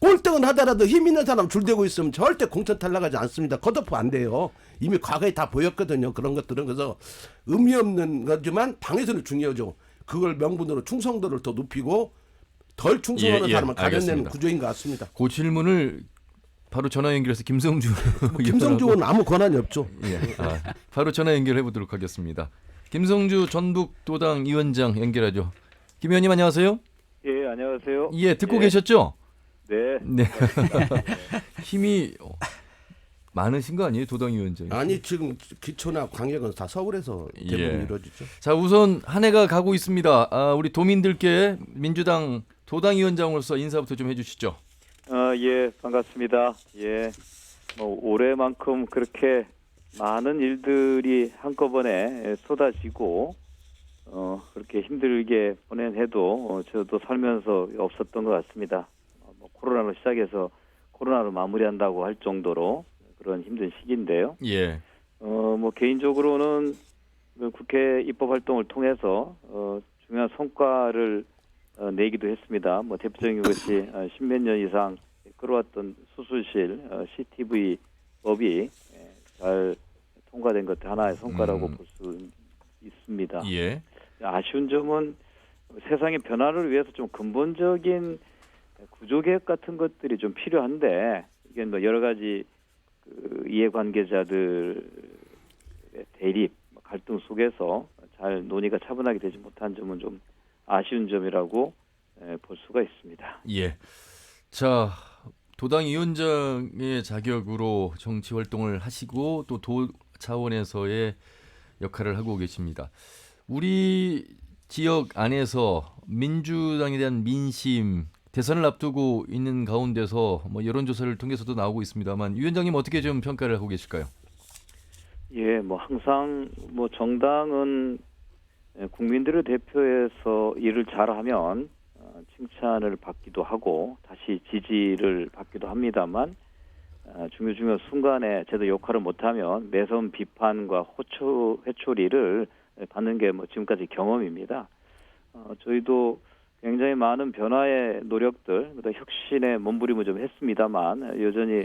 꼴등은 하더라도 힘 있는 사람 줄대고 있으면 절대 공천 탈락하지 않습니다. 컷오프 안 돼요. 이미 과거에 다 보였거든요. 그런 것들은. 그래서 의미 없는 거지만 당에서는 중요하죠. 그걸 명분으로 충성도를 더 높이고 덜 충성하는 사람을 가려내는 알겠습니다. 구조인 것 같습니다. 그 질문을 바로 전화 연결해서 김성주 김성주 의원은 아무 권한이 없죠. 예. 바로 전화 연결해 보도록 하겠습니다. 김성주 전북도당 위원장 연결하죠. 김 의원님 안녕하세요. 예, 안녕하세요. 예, 듣고 예. 계셨죠? 네. 네. 힘이 많으신 거 아니에요, 도당 위원장? 아니 지금 기초나 광역은 다 서울에서 대부분 예. 이루어지죠. 자, 우선 한 해가 가고 있습니다. 우리 도민들께 민주당 도당 위원장으로서 인사부터 좀 해주시죠. 예, 반갑습니다. 예, 뭐 올해만큼 그렇게 많은 일들이 한꺼번에 쏟아지고 그렇게 힘들게 보낸 해도 저도 살면서 없었던 것 같습니다. 뭐 코로나로 시작해서 코로나로 마무리한다고 할 정도로 그런 힘든 시기인데요. 예. 뭐 개인적으로는 그 국회 입법 활동을 통해서 중요한 성과를 내기도 했습니다. 뭐 대표적인 것이 십몇 년 이상 끌어왔던 수술실 CTV 법이 잘 통과된 것도 하나의 성과라고 볼 수 있습니다. 예. 아쉬운 점은 세상의 변화를 위해서 좀 근본적인 구조 개혁 같은 것들이 좀 필요한데 이게 뭐 여러 가지 그 이해관계자들의 대립, 갈등 속에서 잘 논의가 차분하게 되지 못한 점은 좀 아쉬운 점이라고 볼 수가 있습니다. 예. 자, 도당 위원장의 자격으로 정치 활동을 하시고 또 도 차원에서의 역할을 하고 계십니다. 우리 지역 안에서 민주당에 대한 민심, 대선을 앞두고 있는 가운데서 뭐 여론조사를 통해서도 나오고 있습니다만 위원장님 어떻게 좀 평가를 하고 계실까요? 예, 뭐 항상 뭐 정당은 국민들을 대표해서 일을 잘하면 칭찬을 받기도 하고 다시 지지를 받기도 합니다만 중요한 순간에 제대로 역할을 못하면 매선 비판과 회초리를 받는 게 뭐 지금까지 경험입니다. 저희도 굉장히 많은 변화의 노력들, 혁신에 몸부림을 좀 했습니다만 여전히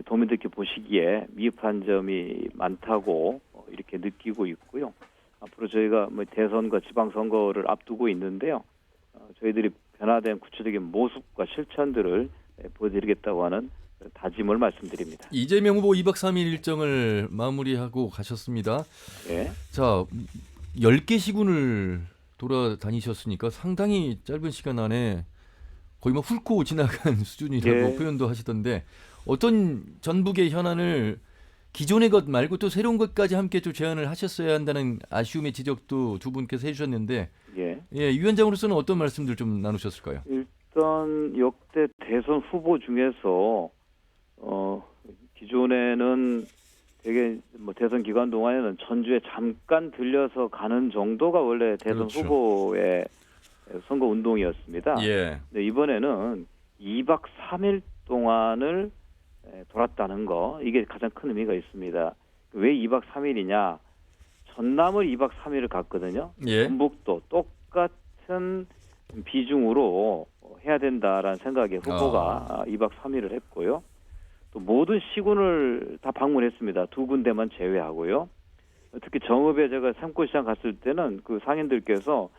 도민들께 보시기에 미흡한 점이 많다고 이렇게 느끼고 있고요. 앞으로 저희가 뭐 대선과 지방선거를 앞두고 있는데요. 저희들이 변화된 구체적인 모습과 실천들을 보여드리겠다고 하는 다짐을 말씀드립니다. 이재명 후보 2박 3일 일정을 마무리하고 가셨습니다. 예. 자, 10개 시군을 돌아다니셨으니까 상당히 짧은 시간 안에 거의 뭐 훑고 지나간 수준이라고 예. 표현도 하시던데 어떤 전북의 현안을 기존의 것 말고 또 새로운 것까지 함께 좀 제안을 하셨어야 한다는 아쉬움의 지적도 두 분께서 해주셨는데 예. 위원장으로서는 어떤 말씀들 좀 나누셨을까요? 일단 역대 대선 후보 중에서 기존에는 되게 뭐 대선 기간 동안에는 전주에 잠깐 들려서 가는 정도가 원래 대선 그렇죠. 후보의 선거 운동이었습니다. 예. 근데 이번에는 2박 3일 동안을 돌았다는 거, 이게 가장 큰 의미가 있습니다. 왜 2박 3일이냐? 전남을 2박 3일을 갔거든요. 예. 전북도 똑같은 비중으로 해야 된다라는 생각에 후보가 2박 3일을 했고요. 또 모든 시군을 다 방문했습니다. 2군데만 제외하고요. 특히 정읍에 제가 삼고시장 갔을 때는 그 상인들께서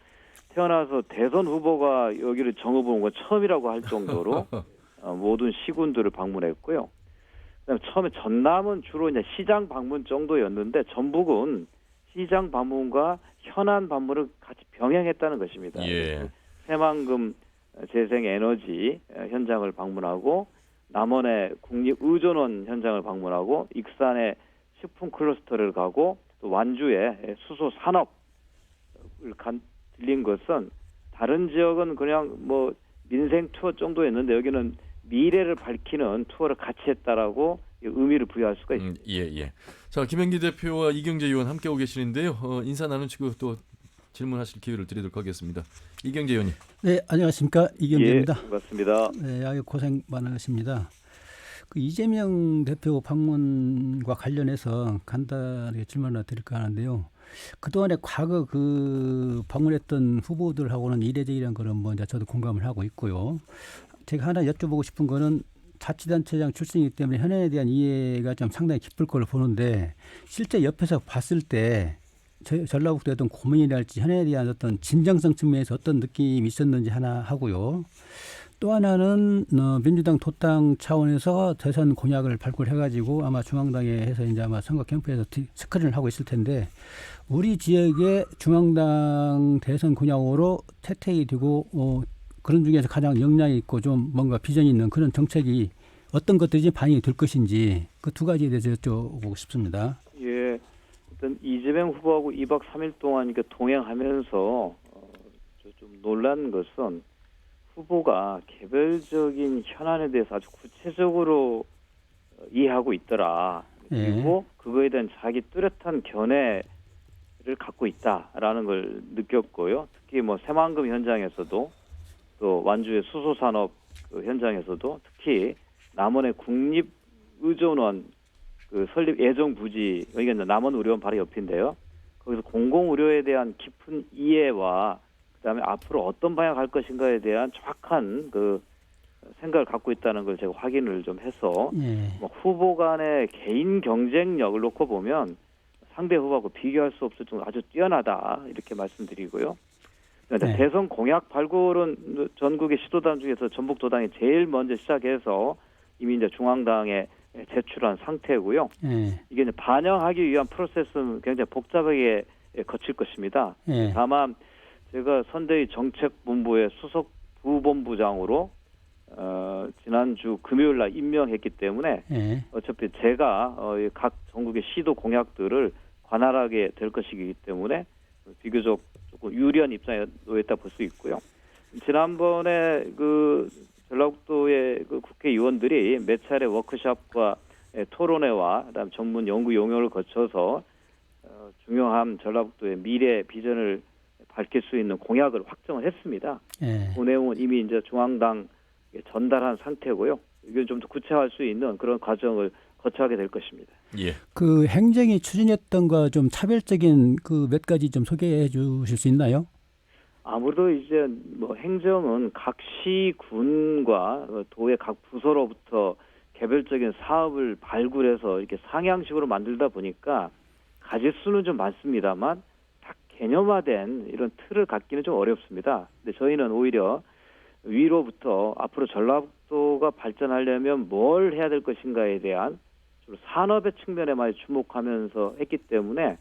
태어나서 대선 후보가 여기를 정읍을 온 건 처음이라고 할 정도로 모든 시군들을 방문했고요. 그다음에 처음에 전남은 주로 이제 시장 방문 정도였는데 전북은 시장 방문과 현안 방문을 같이 병행했다는 것입니다. 예. 새만금 재생에너지 현장을 방문하고 남원의 국립의전원 현장을 방문하고 익산의 식품 클러스터를 가고 또 완주의 수소 산업을 들린 것은 다른 지역은 그냥 뭐 민생 투어 정도였는데 여기는 미래를 밝히는 투어를 같이 했다라고 의미를 부여할 수가 있습니다. 예. 자, 김영기 대표와 이경재 의원 함께하고 계시는데요. 인사 나누시고 또 질문하실 기회를 드리도록 하겠습니다. 이경재 의원님. 네, 안녕하십니까, 이경재입니다. 예, 반갑습니다. 네, 아유 고생 많으십니다. 그 이재명 대표 방문과 관련해서 간단하게 질문을 드릴까 하는데요. 그동안에 과거 그 방문했던 후보들하고는 이례적이라는 거는 뭐 이제 저도 공감을 하고 있고요. 제가 하나 여쭤보고 싶은 거는 자치단체장 출신이기 때문에 현안에 대한 이해가 좀 상당히 깊을 걸로 보는데 실제 옆에서 봤을 때 전라북도의 어떤 고민이랄지 현안에 대한 어떤 진정성 측면에서 어떤 느낌이 있었는지 하나 하고요. 또 하나는 민주당 도당 차원에서 대선 공약을 발굴해가지고 아마 중앙당에 해서 이제 아마 선거 캠프에서 스크린을 하고 있을 텐데 우리 지역의 중앙당 대선 공약으로 채택이 되고 그런 중에서 가장 역량이 있고 좀 뭔가 비전이 있는 그런 정책이 어떤 것들이 반영이 될 것인지 그 두 가지에 대해서 여쭤보고 싶습니다. 예, 일단 이재명 후보하고 2박 3일 동안 이렇게 동행하면서 좀 놀란 것은 후보가 개별적인 현안에 대해서 아주 구체적으로 이해하고 있더라. 그리고 그거에 대한 자기 뚜렷한 견해를 갖고 있다라는 걸 느꼈고요. 특히 뭐 새만금 현장에서도 또 완주의 수소산업 현장에서도 특히 남원의 국립의전원 그 설립 예정 부지 여기가 남원의료원 바로 옆인데요. 거기서 공공의료에 대한 깊은 이해와 그다음에 앞으로 어떤 방향 갈 것인가에 대한 정확한 그 생각을 갖고 있다는 걸 제가 확인을 좀 해서 뭐 후보 간의 개인 경쟁력을 놓고 보면 상대 후보하고 비교할 수 없을 정도로 아주 뛰어나다 이렇게 말씀드리고요. 그러니까 네. 대선 공약 발굴은 전국의 시도당 중에서 전북도당이 제일 먼저 시작해서 이미 이제 중앙당에 제출한 상태고요. 예. 이게 이제 반영하기 위한 프로세스는 굉장히 복잡하게 거칠 것입니다. 예. 다만 제가 선대위 정책본부의 수석 부본부장으로 지난주 금요일 날 임명했기 때문에 예. 어차피 제가 각 전국의 시도 공약들을 관할하게 될 것이기 때문에 비교적 조금 유리한 입장에 놓였다 볼 수 있고요. 지난번에 그 전라북도의 그 국회의원들이 몇 차례 워크숍과 토론회와 그다음 전문 연구 용역을 거쳐서 중요한 전라북도의 미래 비전을 밝힐 수 있는 공약을 확정을 했습니다. 예. 그 내용은 이미 이제 중앙당 전달한 상태고요. 이걸 좀 더 구체화할 수 있는 그런 과정을 거쳐하게 될 것입니다. 예. 그 행정이 추진했던 거 좀 차별적인 그 몇 가지 좀 소개해 주실 수 있나요? 아무래도 이제 뭐 행정은 각 시군과 도의 각 부서로부터 개별적인 사업을 발굴해서 이렇게 상향식으로 만들다 보니까 가짓수는 좀 많습니다만 딱 개념화된 이런 틀을 갖기는 좀 어렵습니다. 근데 저희는 오히려 위로부터 앞으로 전라북도가 발전하려면 뭘 해야 될 것인가에 대한 주로 산업의 측면에 많이 주목하면서 했기 때문에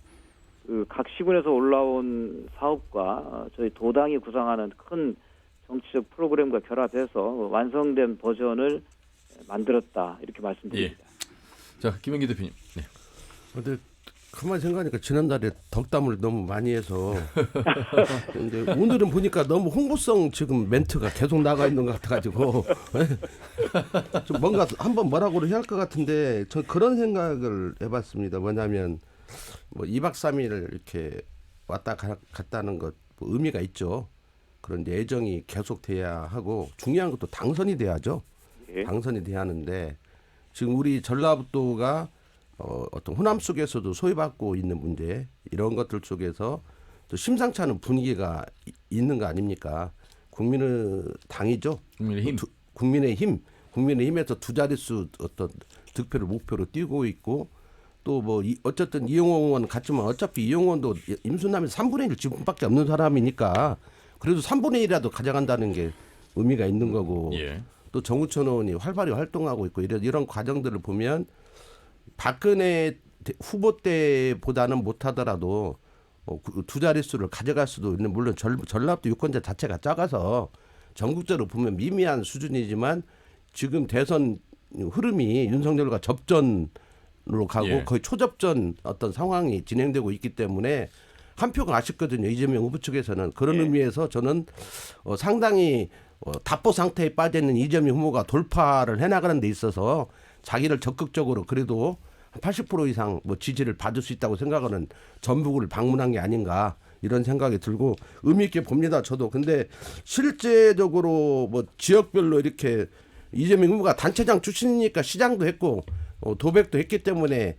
그 각 시군에서 올라온 사업과 저희 도당이 구상하는 큰 정치적 프로그램과 결합해서 완성된 버전을 만들었다 이렇게 말씀드립니다. 자, 김영기 대표님. 네. 근데 가만히 생각하니까 지난달에 덕담을 너무 많이 해서 근데 오늘은 보니까 너무 홍보성 지금 멘트가 계속 나가 있는 것 같아가지고 좀 뭔가 한번 뭐라고 해야 할 것 같은데 전 그런 생각을 해봤습니다. 뭐냐면 뭐 2박 3일 이렇게 왔다 갔다는 것 뭐 의미가 있죠. 그런 예정이 계속돼야 하고 중요한 것도 당선이 돼야죠. 예. 당선이 돼야 하는데 지금 우리 전라북도가 어떤 호남 속에서도 소외받고 있는 문제 이런 것들 속에서 또 심상치 않은 분위기가 있는 거 아닙니까? 국민의당이죠. 국민의힘. 국민의힘에서 두 자릿수 어떤 득표를 목표로 띄고 있고 또 뭐 어쨌든 이용호 의원 같지만 어차피 이용호 의원도 임순남에서 3분의 1 지분밖에 없는 사람이니까 그래도 3분의 1이라도 가져간다는 게 의미가 있는 거고 예. 또 정우천 의원이 활발히 활동하고 있고 이런 과정들을 보면 박근혜 후보 때보다는 못하더라도 두 자릿수를 가져갈 수도 있는 물론 전라북도 유권자 자체가 작아서 전국적으로 보면 미미한 수준이지만 지금 대선 흐름이 윤석열과 접전으로 가고 예. 거의 초접전 어떤 상황이 진행되고 있기 때문에 한 표가 아쉽거든요. 이재명 후보 측에서는 그런 예. 의미에서 저는 상당히 답보 상태에 빠져 있는 이재명 후보가 돌파를 해나가는 데 있어서 자기를 적극적으로 그래도 80% 이상 뭐 지지를 받을 수 있다고 생각하는 전북을 방문한 게 아닌가 이런 생각이 들고 의미 있게 봅니다. 저도. 근데 실제적으로 뭐 지역별로 이렇게 이재명 후보가 단체장 출신이니까 시장도 했고 도백도 했기 때문에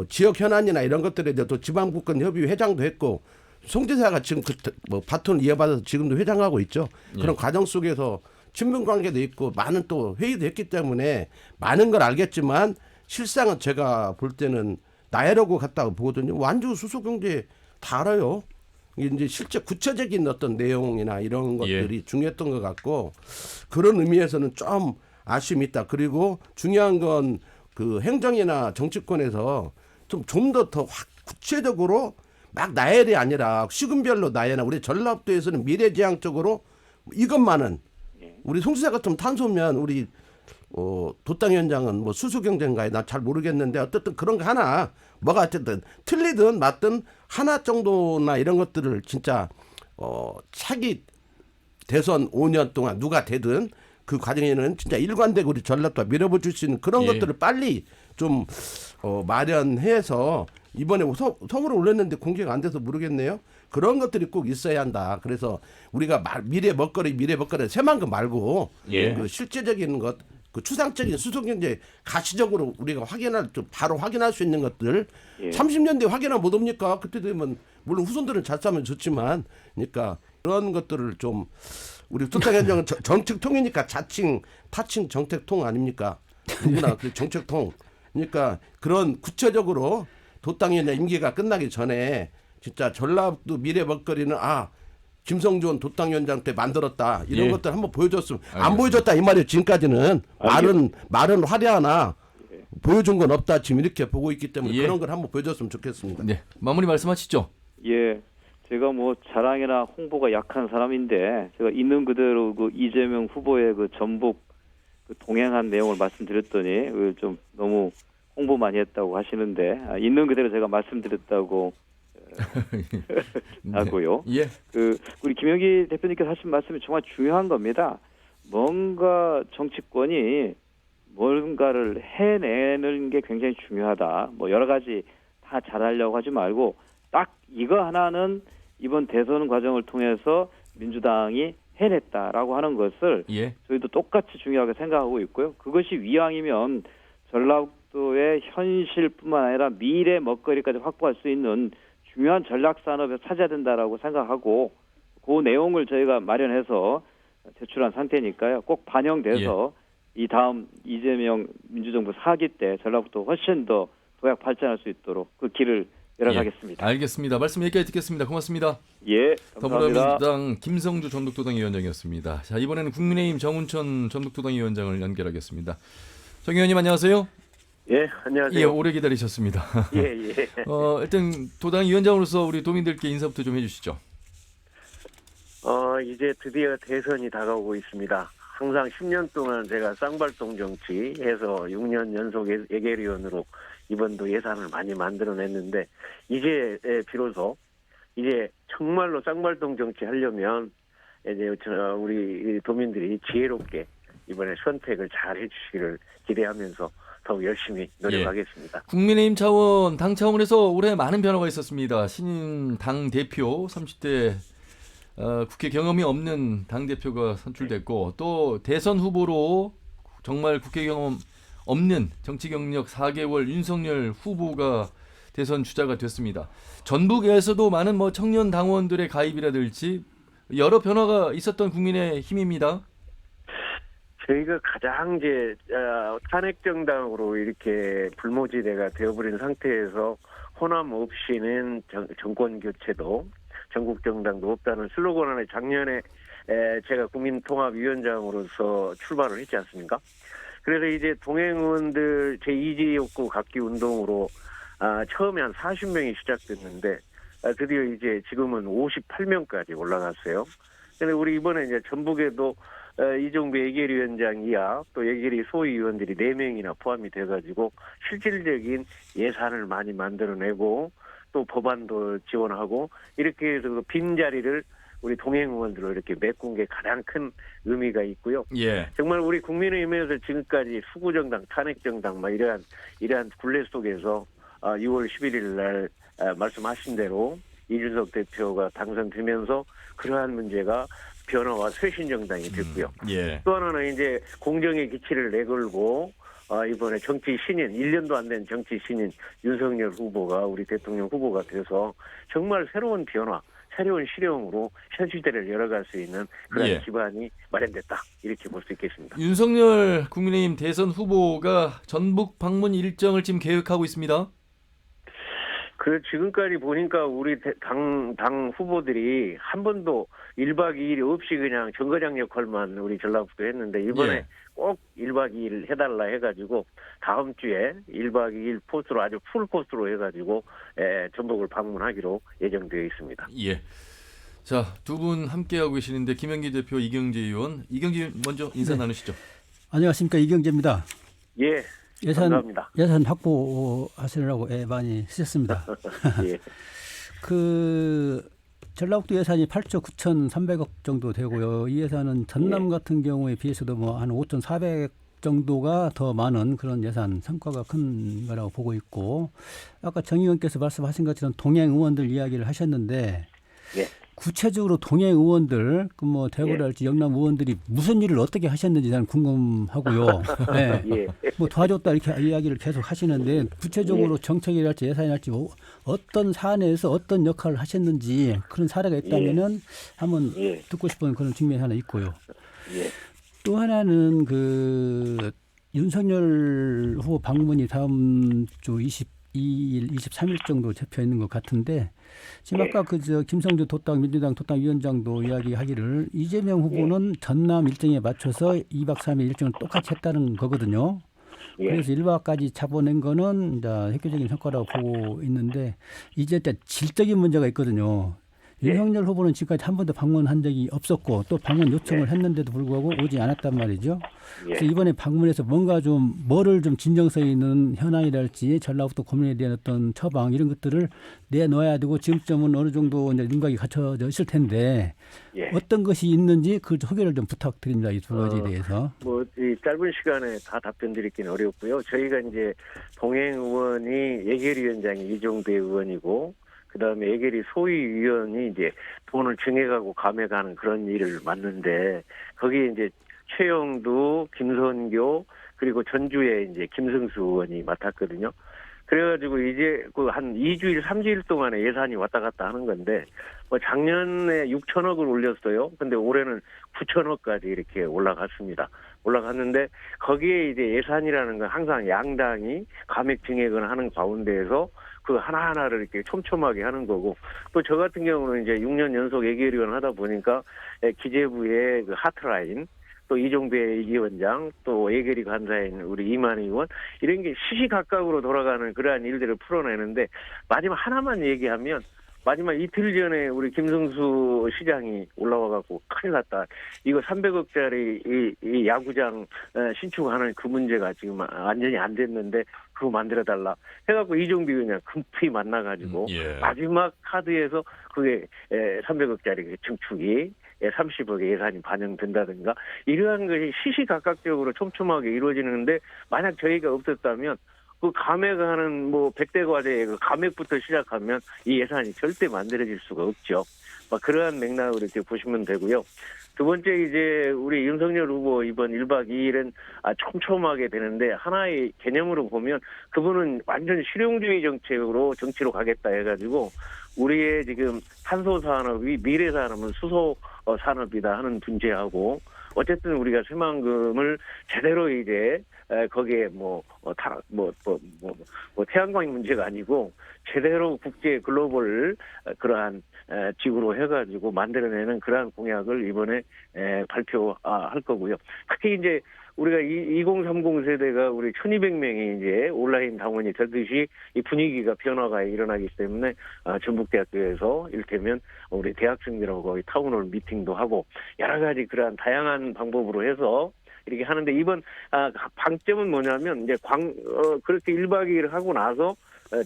지역 현안이나 이런 것들에 대해서 지방분권 협의 회장도 했고 송 지사가 지금 뭐 바톤을 이어받아서 지금도 회장하고 있죠. 그런 과정 속에서 친분 관계도 있고 많은 또 회의도 했기 때문에 많은 걸 알겠지만 실상은 제가 볼 때는 나이라고 갔다고 보거든요. 완주 수소 경제 다 알아요. 이제 실제 구체적인 어떤 내용이나 이런 것들이 중요했던 것 같고 그런 의미에서는 좀 아쉬움이 있다. 그리고 중요한 건 그 행정이나 정치권에서 좀 더 구체적으로 막 나열이 아니라 시군별로 나열이나 우리 전라북도에서는 미래지향적으로 이것만은 우리 송 지사가 좀 탄소면 우리 도당위원장은 뭐 수수경쟁가에 나 잘 모르겠는데 어쨌든 그런 거 하나 뭐가 어쨌든 틀리든 맞든 하나 정도나 이런 것들을 진짜 차기 대선 5년 동안 누가 되든 그 과정에는 진짜 일관되고 우리 전라도가 밀어붙일 수 있는 그런 것들을 빨리 좀 마련해서 이번에 성으로 올렸는데 공개가 안 돼서 모르겠네요. 그런 것들이 꼭 있어야 한다. 그래서 우리가 미래 먹거리 새만 거 말고 그 실제적인 것, 그 추상적인 수소경제 가시적으로 우리가 바로 확인할 수 있는 것들 30년 뒤에 확인하면 못 옵니까? 그때 되면 물론 후손들은 잘 싸면 좋지만 그러니까 그런 것들을 좀 우리 도당위원장은 정책통이니까 자칭 타칭 정책통 아닙니까? 누구나 그 정책통. 그러니까 그런 구체적으로 도당위원장 임기가 끝나기 전에 진짜 전라북도 미래 먹거리는 김성준 도당위원장 때 만들었다 이런 예. 것들 한번 보여줬으면 안 알겠습니다. 보여줬다 이 말이에요. 지금까지는 말은 화려하나 보여준 건 없다 지금 이렇게 보고 있기 때문에 예. 그런 걸 한번 보여줬으면 좋겠습니다. 네, 마무리 말씀하시죠. 예, 제가 뭐 자랑이나 홍보가 약한 사람인데 제가 있는 그대로 그 이재명 후보의 그 전북 그 동행한 내용을 말씀드렸더니 좀 너무 홍보 많이 했다고 하시는데 있는 그대로 제가 말씀드렸다고 하고요. 예. 그 우리 김영기 대표님께서 하신 말씀이 정말 중요한 겁니다. 뭔가 정치권이 뭔가를 해내는 게 굉장히 중요하다. 뭐 여러 가지 다 잘하려고 하지 말고 딱 이거 하나는 이번 대선 과정을 통해서 민주당이 해냈다라고 하는 것을 예. 저희도 똑같이 중요하게 생각하고 있고요. 그것이 위항이면 전라북도의 현실뿐만 아니라 미래 먹거리까지 확보할 수 있는 중요한 전략 산업에 차지해야 된다라고 생각하고 그 내용을 저희가 마련해서 제출한 상태니까요. 꼭 반영돼서 이 다음 이재명 민주정부 4기 때 전라북도 훨씬 더 도약 발전할 수 있도록 그 길을 열어가겠습니다. 알겠습니다. 말씀 여기까지 듣겠습니다. 고맙습니다. 예, 감사합니다. 더불어민주당 김성주 전북도당위원장이었습니다. 자, 이번에는 국민의힘 정운천 전북도당위원장을 연결하겠습니다. 정 의원님 안녕하세요. 예, 안녕하세요. 예, 오래 기다리셨습니다. 예, 예. 일단 도당위원장으로서 우리 도민들께 인사부터 좀 해주시죠. 이제 드디어 대선이 다가오고 있습니다. 항상 10년 동안 제가 쌍발동 정치해서 6년 연속 예결위원으로 이번도 예산을 많이 만들어냈는데 이제 비로소 이제 정말로 쌍발동 정치 하려면 이제 우리 도민들이 지혜롭게 이번에 선택을 잘 해주시기를 기대하면서 더욱 열심히 노력하겠습니다. 국민의힘 차원, 당 차원에서 올해 많은 변화가 있었습니다. 신인 당 대표 30대 국회 경험이 없는 당 대표가 선출됐고 또 대선 후보로 정말 국회 경험 없는 정치 경력 4개월 윤석열 후보가 대선 주자가 됐습니다. 전북에서도 많은 청년 당원들의 가입이라든지 여러 변화가 있었던 국민의힘입니다. 저희가 가장 이제 탄핵 정당으로 이렇게 불모지대가 되어버린 상태에서 호남 없이는 정권 교체도 전국 정당도 없다는 슬로건 안에 작년에 제가 국민통합위원장으로서 출발을 했지 않습니까? 그래서 이제 동행의원들 제2지역구 갖기 운동으로 처음에 한 40명이 시작됐는데 드디어 이제 지금은 58명까지 올라갔어요. 근데 우리 이번에 이제 전북에도 이종배 예결위원장 이하 또 예결위 소위위원들이 4명이나 포함이 돼가지고 실질적인 예산을 많이 만들어내고 또 법안도 지원하고 이렇게 해서 그 빈자리를 우리 동행의원들로 이렇게 메꾼 게 가장 큰 의미가 있고요. 예. 정말 우리 국민의힘에서 지금까지 수구정당, 탄핵정당 이러한 굴레 속에서 6월 11일 날 말씀하신 대로 이준석 대표가 당선되면서 그러한 문제가 변화와 쇄신 정당이 됐고요. 예. 또 하나는 이제 공정의 기치를 내걸고 이번에 정치 신인 1년도 안 된 정치 신인 윤석열 후보가 우리 대통령 후보가 돼서 정말 새로운 변화, 새로운 실용으로 현 시대를 열어갈 수 있는 그런 기반이 마련됐다. 이렇게 볼 수 있겠습니다. 윤석열 국민의힘 대선 후보가 전북 방문 일정을 지금 계획하고 있습니다. 그 지금까지 보니까 우리 당 후보들이 한 번도 1박 2일 없이 그냥 정거장 역할만 우리 전라북도 했는데 이번에 꼭 1박 2일 해달라 해가지고 다음 주에 1박 2일 코스로 아주 풀 코스로 해가지고 전북을 방문하기로 예정되어 있습니다. 예. 자, 두 분 함께하고 계시는데 김영기 대표, 이경재 의원. 이경재 의원 먼저 인사 나누시죠. 안녕하십니까, 이경재입니다. 예. 감사합니다. 예산 확보하시느라고 많이 쓰셨습니다. 예. 전라북도 예산이 8조 9,300억 정도 되고요. 이 예산은 전남 같은 경우에 비해서도 한 5,400 정도가 더 많은 그런 예산 성과가 큰 거라고 보고 있고 아까 정 의원께서 말씀하신 것처럼 동행 의원들 이야기를 하셨는데 구체적으로 동행 의원들 대구랄지 영남 의원들이 무슨 일을 어떻게 하셨는지 저는 궁금하고요. 네. 뭐 도와줬다 이렇게 이야기를 계속 하시는데 구체적으로 정책이랄지 예산이랄지 어떤 사안에서 어떤 역할을 하셨는지 그런 사례가 있다면은 한번 듣고 싶은 그런 측면이 하나 있고요. 또 하나는 윤석열 후보 방문이 다음 주 22일, 23일 정도 잡혀 있는 것 같은데 지금 아까 김성주 민주당 도당 위원장도 이야기하기를 이재명 후보는 전남 일정에 맞춰서 2박 3일 일정을 똑같이 했다는 거거든요. 그래서 1박까지 잡아낸 거는 이제 획기적인 성과라고 보고 있는데 이제 질적인 문제가 있거든요. 윤석열 후보는 지금까지 한 번도 방문한 적이 없었고 또 방문 요청을 했는데도 불구하고 오지 않았단 말이죠. 그래서 이번에 방문해서 뭔가 뭐를 진정성 있는 현안이랄지 전라북도 고민에 대한 어떤 처방 이런 것들을 내놓아야 되고 지금쯤은 어느 정도 이제 윤곽이 갖춰져 있을 텐데 어떤 것이 있는지 그 소개를 좀 부탁드립니다. 이 두 가지에 대해서. 이 짧은 시간에 다 답변 드리기는 어렵고요. 저희가 이제 동행 의원이 예결위원장이 이종배 의원이고 그다음에 예결위 소위위원이 이제 돈을 증액하고 감액하는 그런 일을 맡는데 거기에 이제 최영두, 김선교 그리고 전주에 이제 김승수 의원이 맡았거든요. 그래가지고 이제 한 2주일, 3주일 동안에 예산이 왔다 갔다 하는 건데 작년에 6천억을 올렸어요. 근데 올해는 9천억까지 이렇게 올라갔습니다. 올라갔는데 거기에 이제 예산이라는 건 항상 양당이 감액 증액을 하는 가운데에서 그 하나하나를 이렇게 촘촘하게 하는 거고 또 저 같은 경우는 이제 6년 연속 예결위원 하다 보니까 기재부의 그 하트라인 또 이종배 위원장 또 예결위 간사인 우리 이만희 의원 이런 게 시시각각으로 돌아가는 그러한 일들을 풀어내는데 마지막 하나만 얘기하면 마지막 이틀 전에 우리 김승수 시장이 올라와갖고 큰일 났다. 이거 300억짜리 이 야구장 신축하는 그 문제가 지금 완전히 안 됐는데 그거 만들어달라. 해갖고 이종비 의원이랑 급히 만나가지고 마지막 카드에서 그게 300억짜리 증축이 30억의 예산이 반영된다든가 이러한 것이 시시각각적으로 촘촘하게 이루어지는데 만약 저희가 없었다면 그 감액하는 100대 과제의 그 감액부터 시작하면 이 예산이 절대 만들어질 수가 없죠. 그러한 맥락으로 이렇게 보시면 되고요. 두 번째 이제 우리 윤석열 후보 이번 1박 2일은 촘촘하게 되는데 하나의 개념으로 보면 그분은 완전 실용주의 정치로 가겠다 해가지고 우리의 지금 탄소 산업이 미래 산업은 수소 산업이다 하는 분제하고 어쨌든 우리가 새만금을 제대로 이제 거기에 태양광이 문제가 아니고 제대로 국제 글로벌 그러한 지구로 해가지고 만들어내는 그러한 공약을 이번에 발표할 거고요. 특히 이제 우리가 2030 세대가 우리 1200명이 이제 온라인 당원이 되듯이 이 분위기가 변화가 일어나기 때문에 전북대학교에서 이를테면 우리 대학생들하고 타운홀 미팅도 하고 여러 가지 그러한 다양한 방법으로 해서 이렇게 하는데 이번 방점은 뭐냐면 이제 그렇게 1박 2일 하고 나서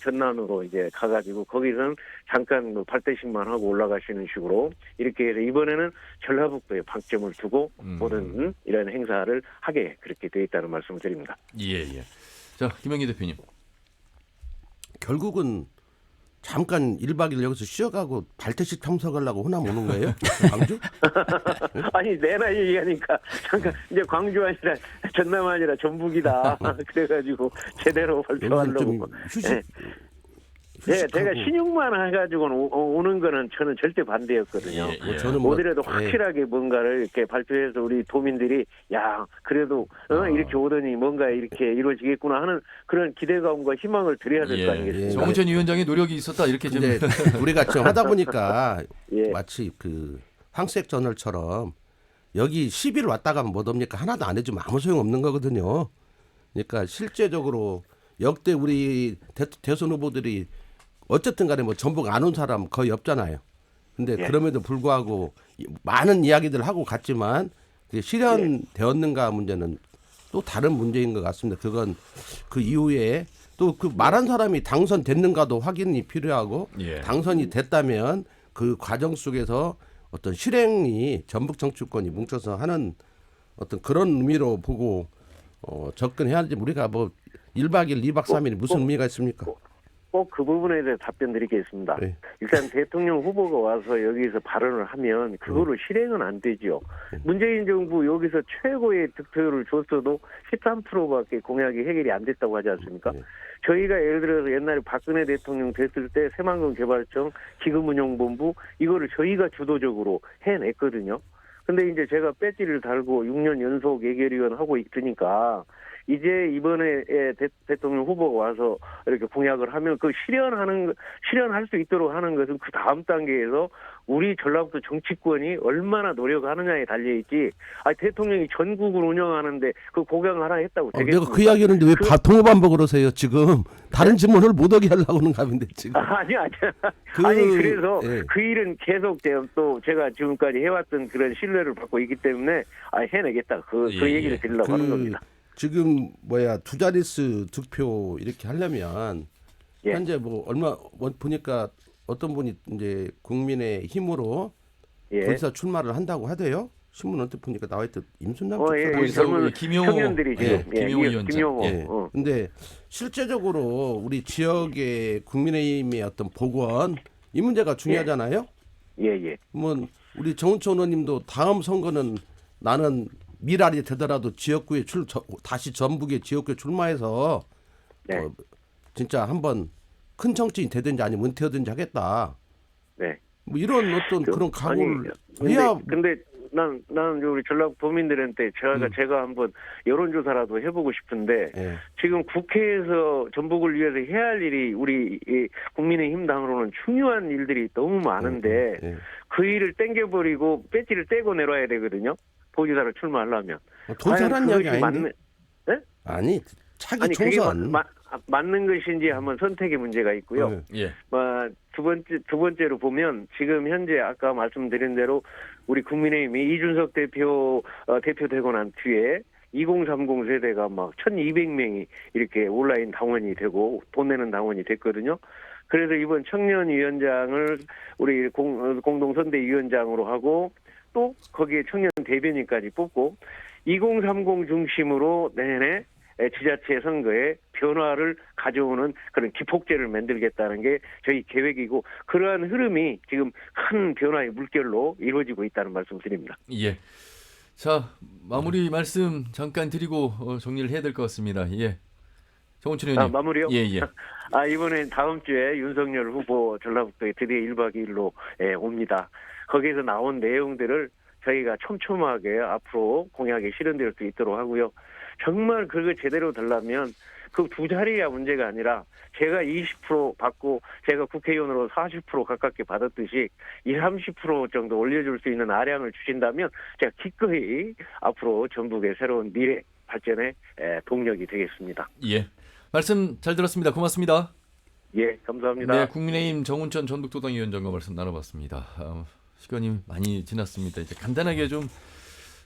전남으로 이제 가가지고 거기서는 잠깐 발대식만 하고 올라가시는 식으로 이렇게 해서 이번에는 전라북도에 방점을 두고 모든 이런 행사를 하게 그렇게 되어 있다는 말씀을 드립니다. 예. 자, 김영기 대표님. 결국은 잠깐 1박 2일 여기서 쉬어가고 발대식 참석하려고 호남 오는 거예요? 광주? 아니 내 나이 얘기하니까 잠깐 이제 광주 아니라 전남 아니라 전북이다. 그래가지고 제대로 발표하려고. 휴식. 네, 제가 신용만 해가지고는 오는 거는 저는 절대 반대였거든요. 저는 오더라도 확실하게 뭔가를 이렇게 발표해서 우리 도민들이 야 그래도 이렇게 오더니 뭔가 이렇게 이루어지겠구나 하는 그런 기대감과 희망을 드려야 될 거 아니겠습니까? 정우천 위원장의 노력이 있었다 이렇게 좀. 우리가 좀 하다 보니까 마치 그 황색 저널처럼 여기 10일 왔다 가면 뭐 됩니까? 하나도 안 해주면 아무 소용 없는 거거든요. 그러니까 실제적으로 역대 우리 대선 후보들이 어쨌든 간에 전북 안 온 사람 거의 없잖아요. 근데 그럼에도 불구하고 많은 이야기들 하고 갔지만 실현되었는가 문제는 또 다른 문제인 것 같습니다. 그건 그 이후에 또 그 말한 사람이 당선됐는가도 확인이 필요하고 당선이 됐다면 그 과정 속에서 어떤 실행이 전북 정치권이 뭉쳐서 하는 어떤 그런 의미로 보고 접근해야지 우리가 1박 2일, 2박 3일이 무슨 의미가 있습니까? 꼭 그 부분에 대해 답변 드리겠습니다. 일단 대통령 후보가 와서 여기서 발언을 하면 그거로 실행은 안 되죠. 문재인 정부 여기서 최고의 득표율을 줬어도 13%밖에 공약이 해결이 안 됐다고 하지 않습니까? 저희가 예를 들어서 옛날에 박근혜 대통령 됐을 때 새만금 개발청 기금운용본부 이거를 저희가 주도적으로 해냈거든요. 근데 이제 제가 배지를 달고 6년 연속 예결위원 하고 있으니까 이제 이번에 대통령 후보가 와서 이렇게 공약을 하면 그 실현할 수 있도록 하는 것은 그 다음 단계에서 우리 전라북도 정치권이 얼마나 노력하느냐에 달려있지. 대통령이 전국을 운영하는데 그 공약을 하나 했다고 되겠습니까? 내가 그 이야기하는데 왜 통화 반복을 하세요 지금? 다른 질문을 못 하게 하려고 하는 가인데 지금. 아니 그래서 예. 그 일은 계속 또 제가 지금까지 해왔던 그런 신뢰를 받고 있기 때문에 해내겠다. 그 예, 얘기를 드리려고 하는 겁니다. 지금 두 자릿수 득표 이렇게 하려면 예. 현재 보니까 어떤 분이 이제 국민의 힘으로 예. 거기서 출마를 한다고 하대요. 신문 언뜻 보니까 나와있던 임순남 예. 거기서 젊은 김용호, 청년들이죠. 김용호 위원장. 김용호. 예. 근데 실제적으로 우리 지역의 국민의힘의 어떤 복원 이 문제가 중요하잖아요. 예. 우리 정운천 의원님도 다음 선거는 나는 미랄이 되더라도 지역구에 다시 전북의 지역구에 출마해서 네. 진짜 한번 큰 정치인이 되든지 아니면 은퇴하든지 하겠다. 네. 이런 어떤 그런 각오를 해야. 근데 난 우리 전라북 도민들한테 제가 한번 여론조사라도 해보고 싶은데 예. 지금 국회에서 전북을 위해서 해야 할 일이 우리 국민의힘 당으로는 중요한 일들이 너무 많은데 예. 그 일을 땡겨버리고 배지를 떼고 내려와야 되거든요. 도지사로 출마하려면. 도사란 이야기 그것이 아닌데. 네? 아니 차기 그게 총선. 맞는 것인지 한번 선택의 문제가 있고요. 예. 두 번째로 보면 지금 현재 아까 말씀드린 대로 우리 국민의힘이 이준석 대표되고 난 뒤에 2030 세대가 막 1,200명이 이렇게 온라인 당원이 되고 돈 내는 당원이 됐거든요. 그래서 이번 청년위원장을 우리 공동선대위원장으로 하고 또 거기에 청년 대변인까지 뽑고 2030 중심으로 내년에 지자체 선거에 변화를 가져오는 그런 기폭제를 만들겠다는 게 저희 계획이고 그러한 흐름이 지금 큰 변화의 물결로 이루어지고 있다는 말씀드립니다. 예. 자, 마무리 말씀 잠깐 드리고 정리를 해야 될 것 같습니다. 예. 정운천 의원님. 마무리요? 예. 이번엔 다음 주에 윤석열 후보 전라북도에 드디어 1박 2일로 옵니다. 거기에서 나온 내용들을 저희가 촘촘하게 앞으로 공약에 실현될 수 있도록 하고요. 정말 그걸 제대로 되려면 그 두 자리야 문제가 아니라 제가 20% 받고 제가 국회의원으로 40% 가깝게 받았듯이 30% 정도 올려줄 수 있는 아량을 주신다면 제가 기꺼이 앞으로 전북의 새로운 미래 발전의 동력이 되겠습니다. 예. 말씀 잘 들었습니다. 고맙습니다. 예, 감사합니다. 네, 국민의힘 정운천 전북도당 위원장과 말씀 나눠봤습니다. 시간이 많이 지났습니다. 이제 간단하게 좀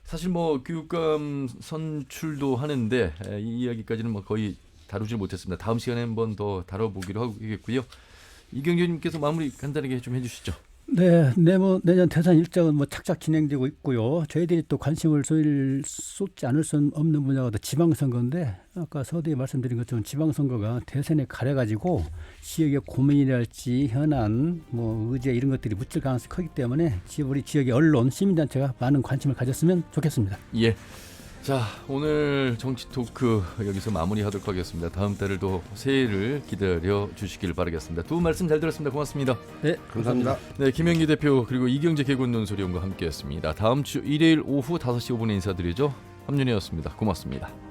사실 교육감 선출도 하는데 이 이야기까지는 거의 다루지 못했습니다. 다음 시간에 한번 더 다뤄보기로 하겠고요. 이경규님께서 마무리 간단하게 좀 해주시죠. 네, 내년 대선 일정은 착착 진행되고 있고요. 저희들이 또 관심을 쏟지 않을 수 없는 분야가 또 지방선거인데 아까 서두에 말씀드린 것처럼 지방선거가 대선에 가려가지고 지역의 고민이랄지 현안, 의제 이런 것들이 묻힐 가능성이 크기 때문에 우리 지역의 언론, 시민단체가 많은 관심을 가졌으면 좋겠습니다. 예. 자, 오늘 정치 토크 여기서 마무리하도록 하겠습니다. 다음 달을 또 새해를 기다려 주시길 바라겠습니다. 두 분 말씀 잘 들었습니다. 고맙습니다. 네, 감사합니다. 네, 김영기 대표 그리고 이경재 개군논소리원과 함께했습니다. 다음 주 일요일 오후 5시 5분에 인사드리죠. 함윤이었습니다. 고맙습니다.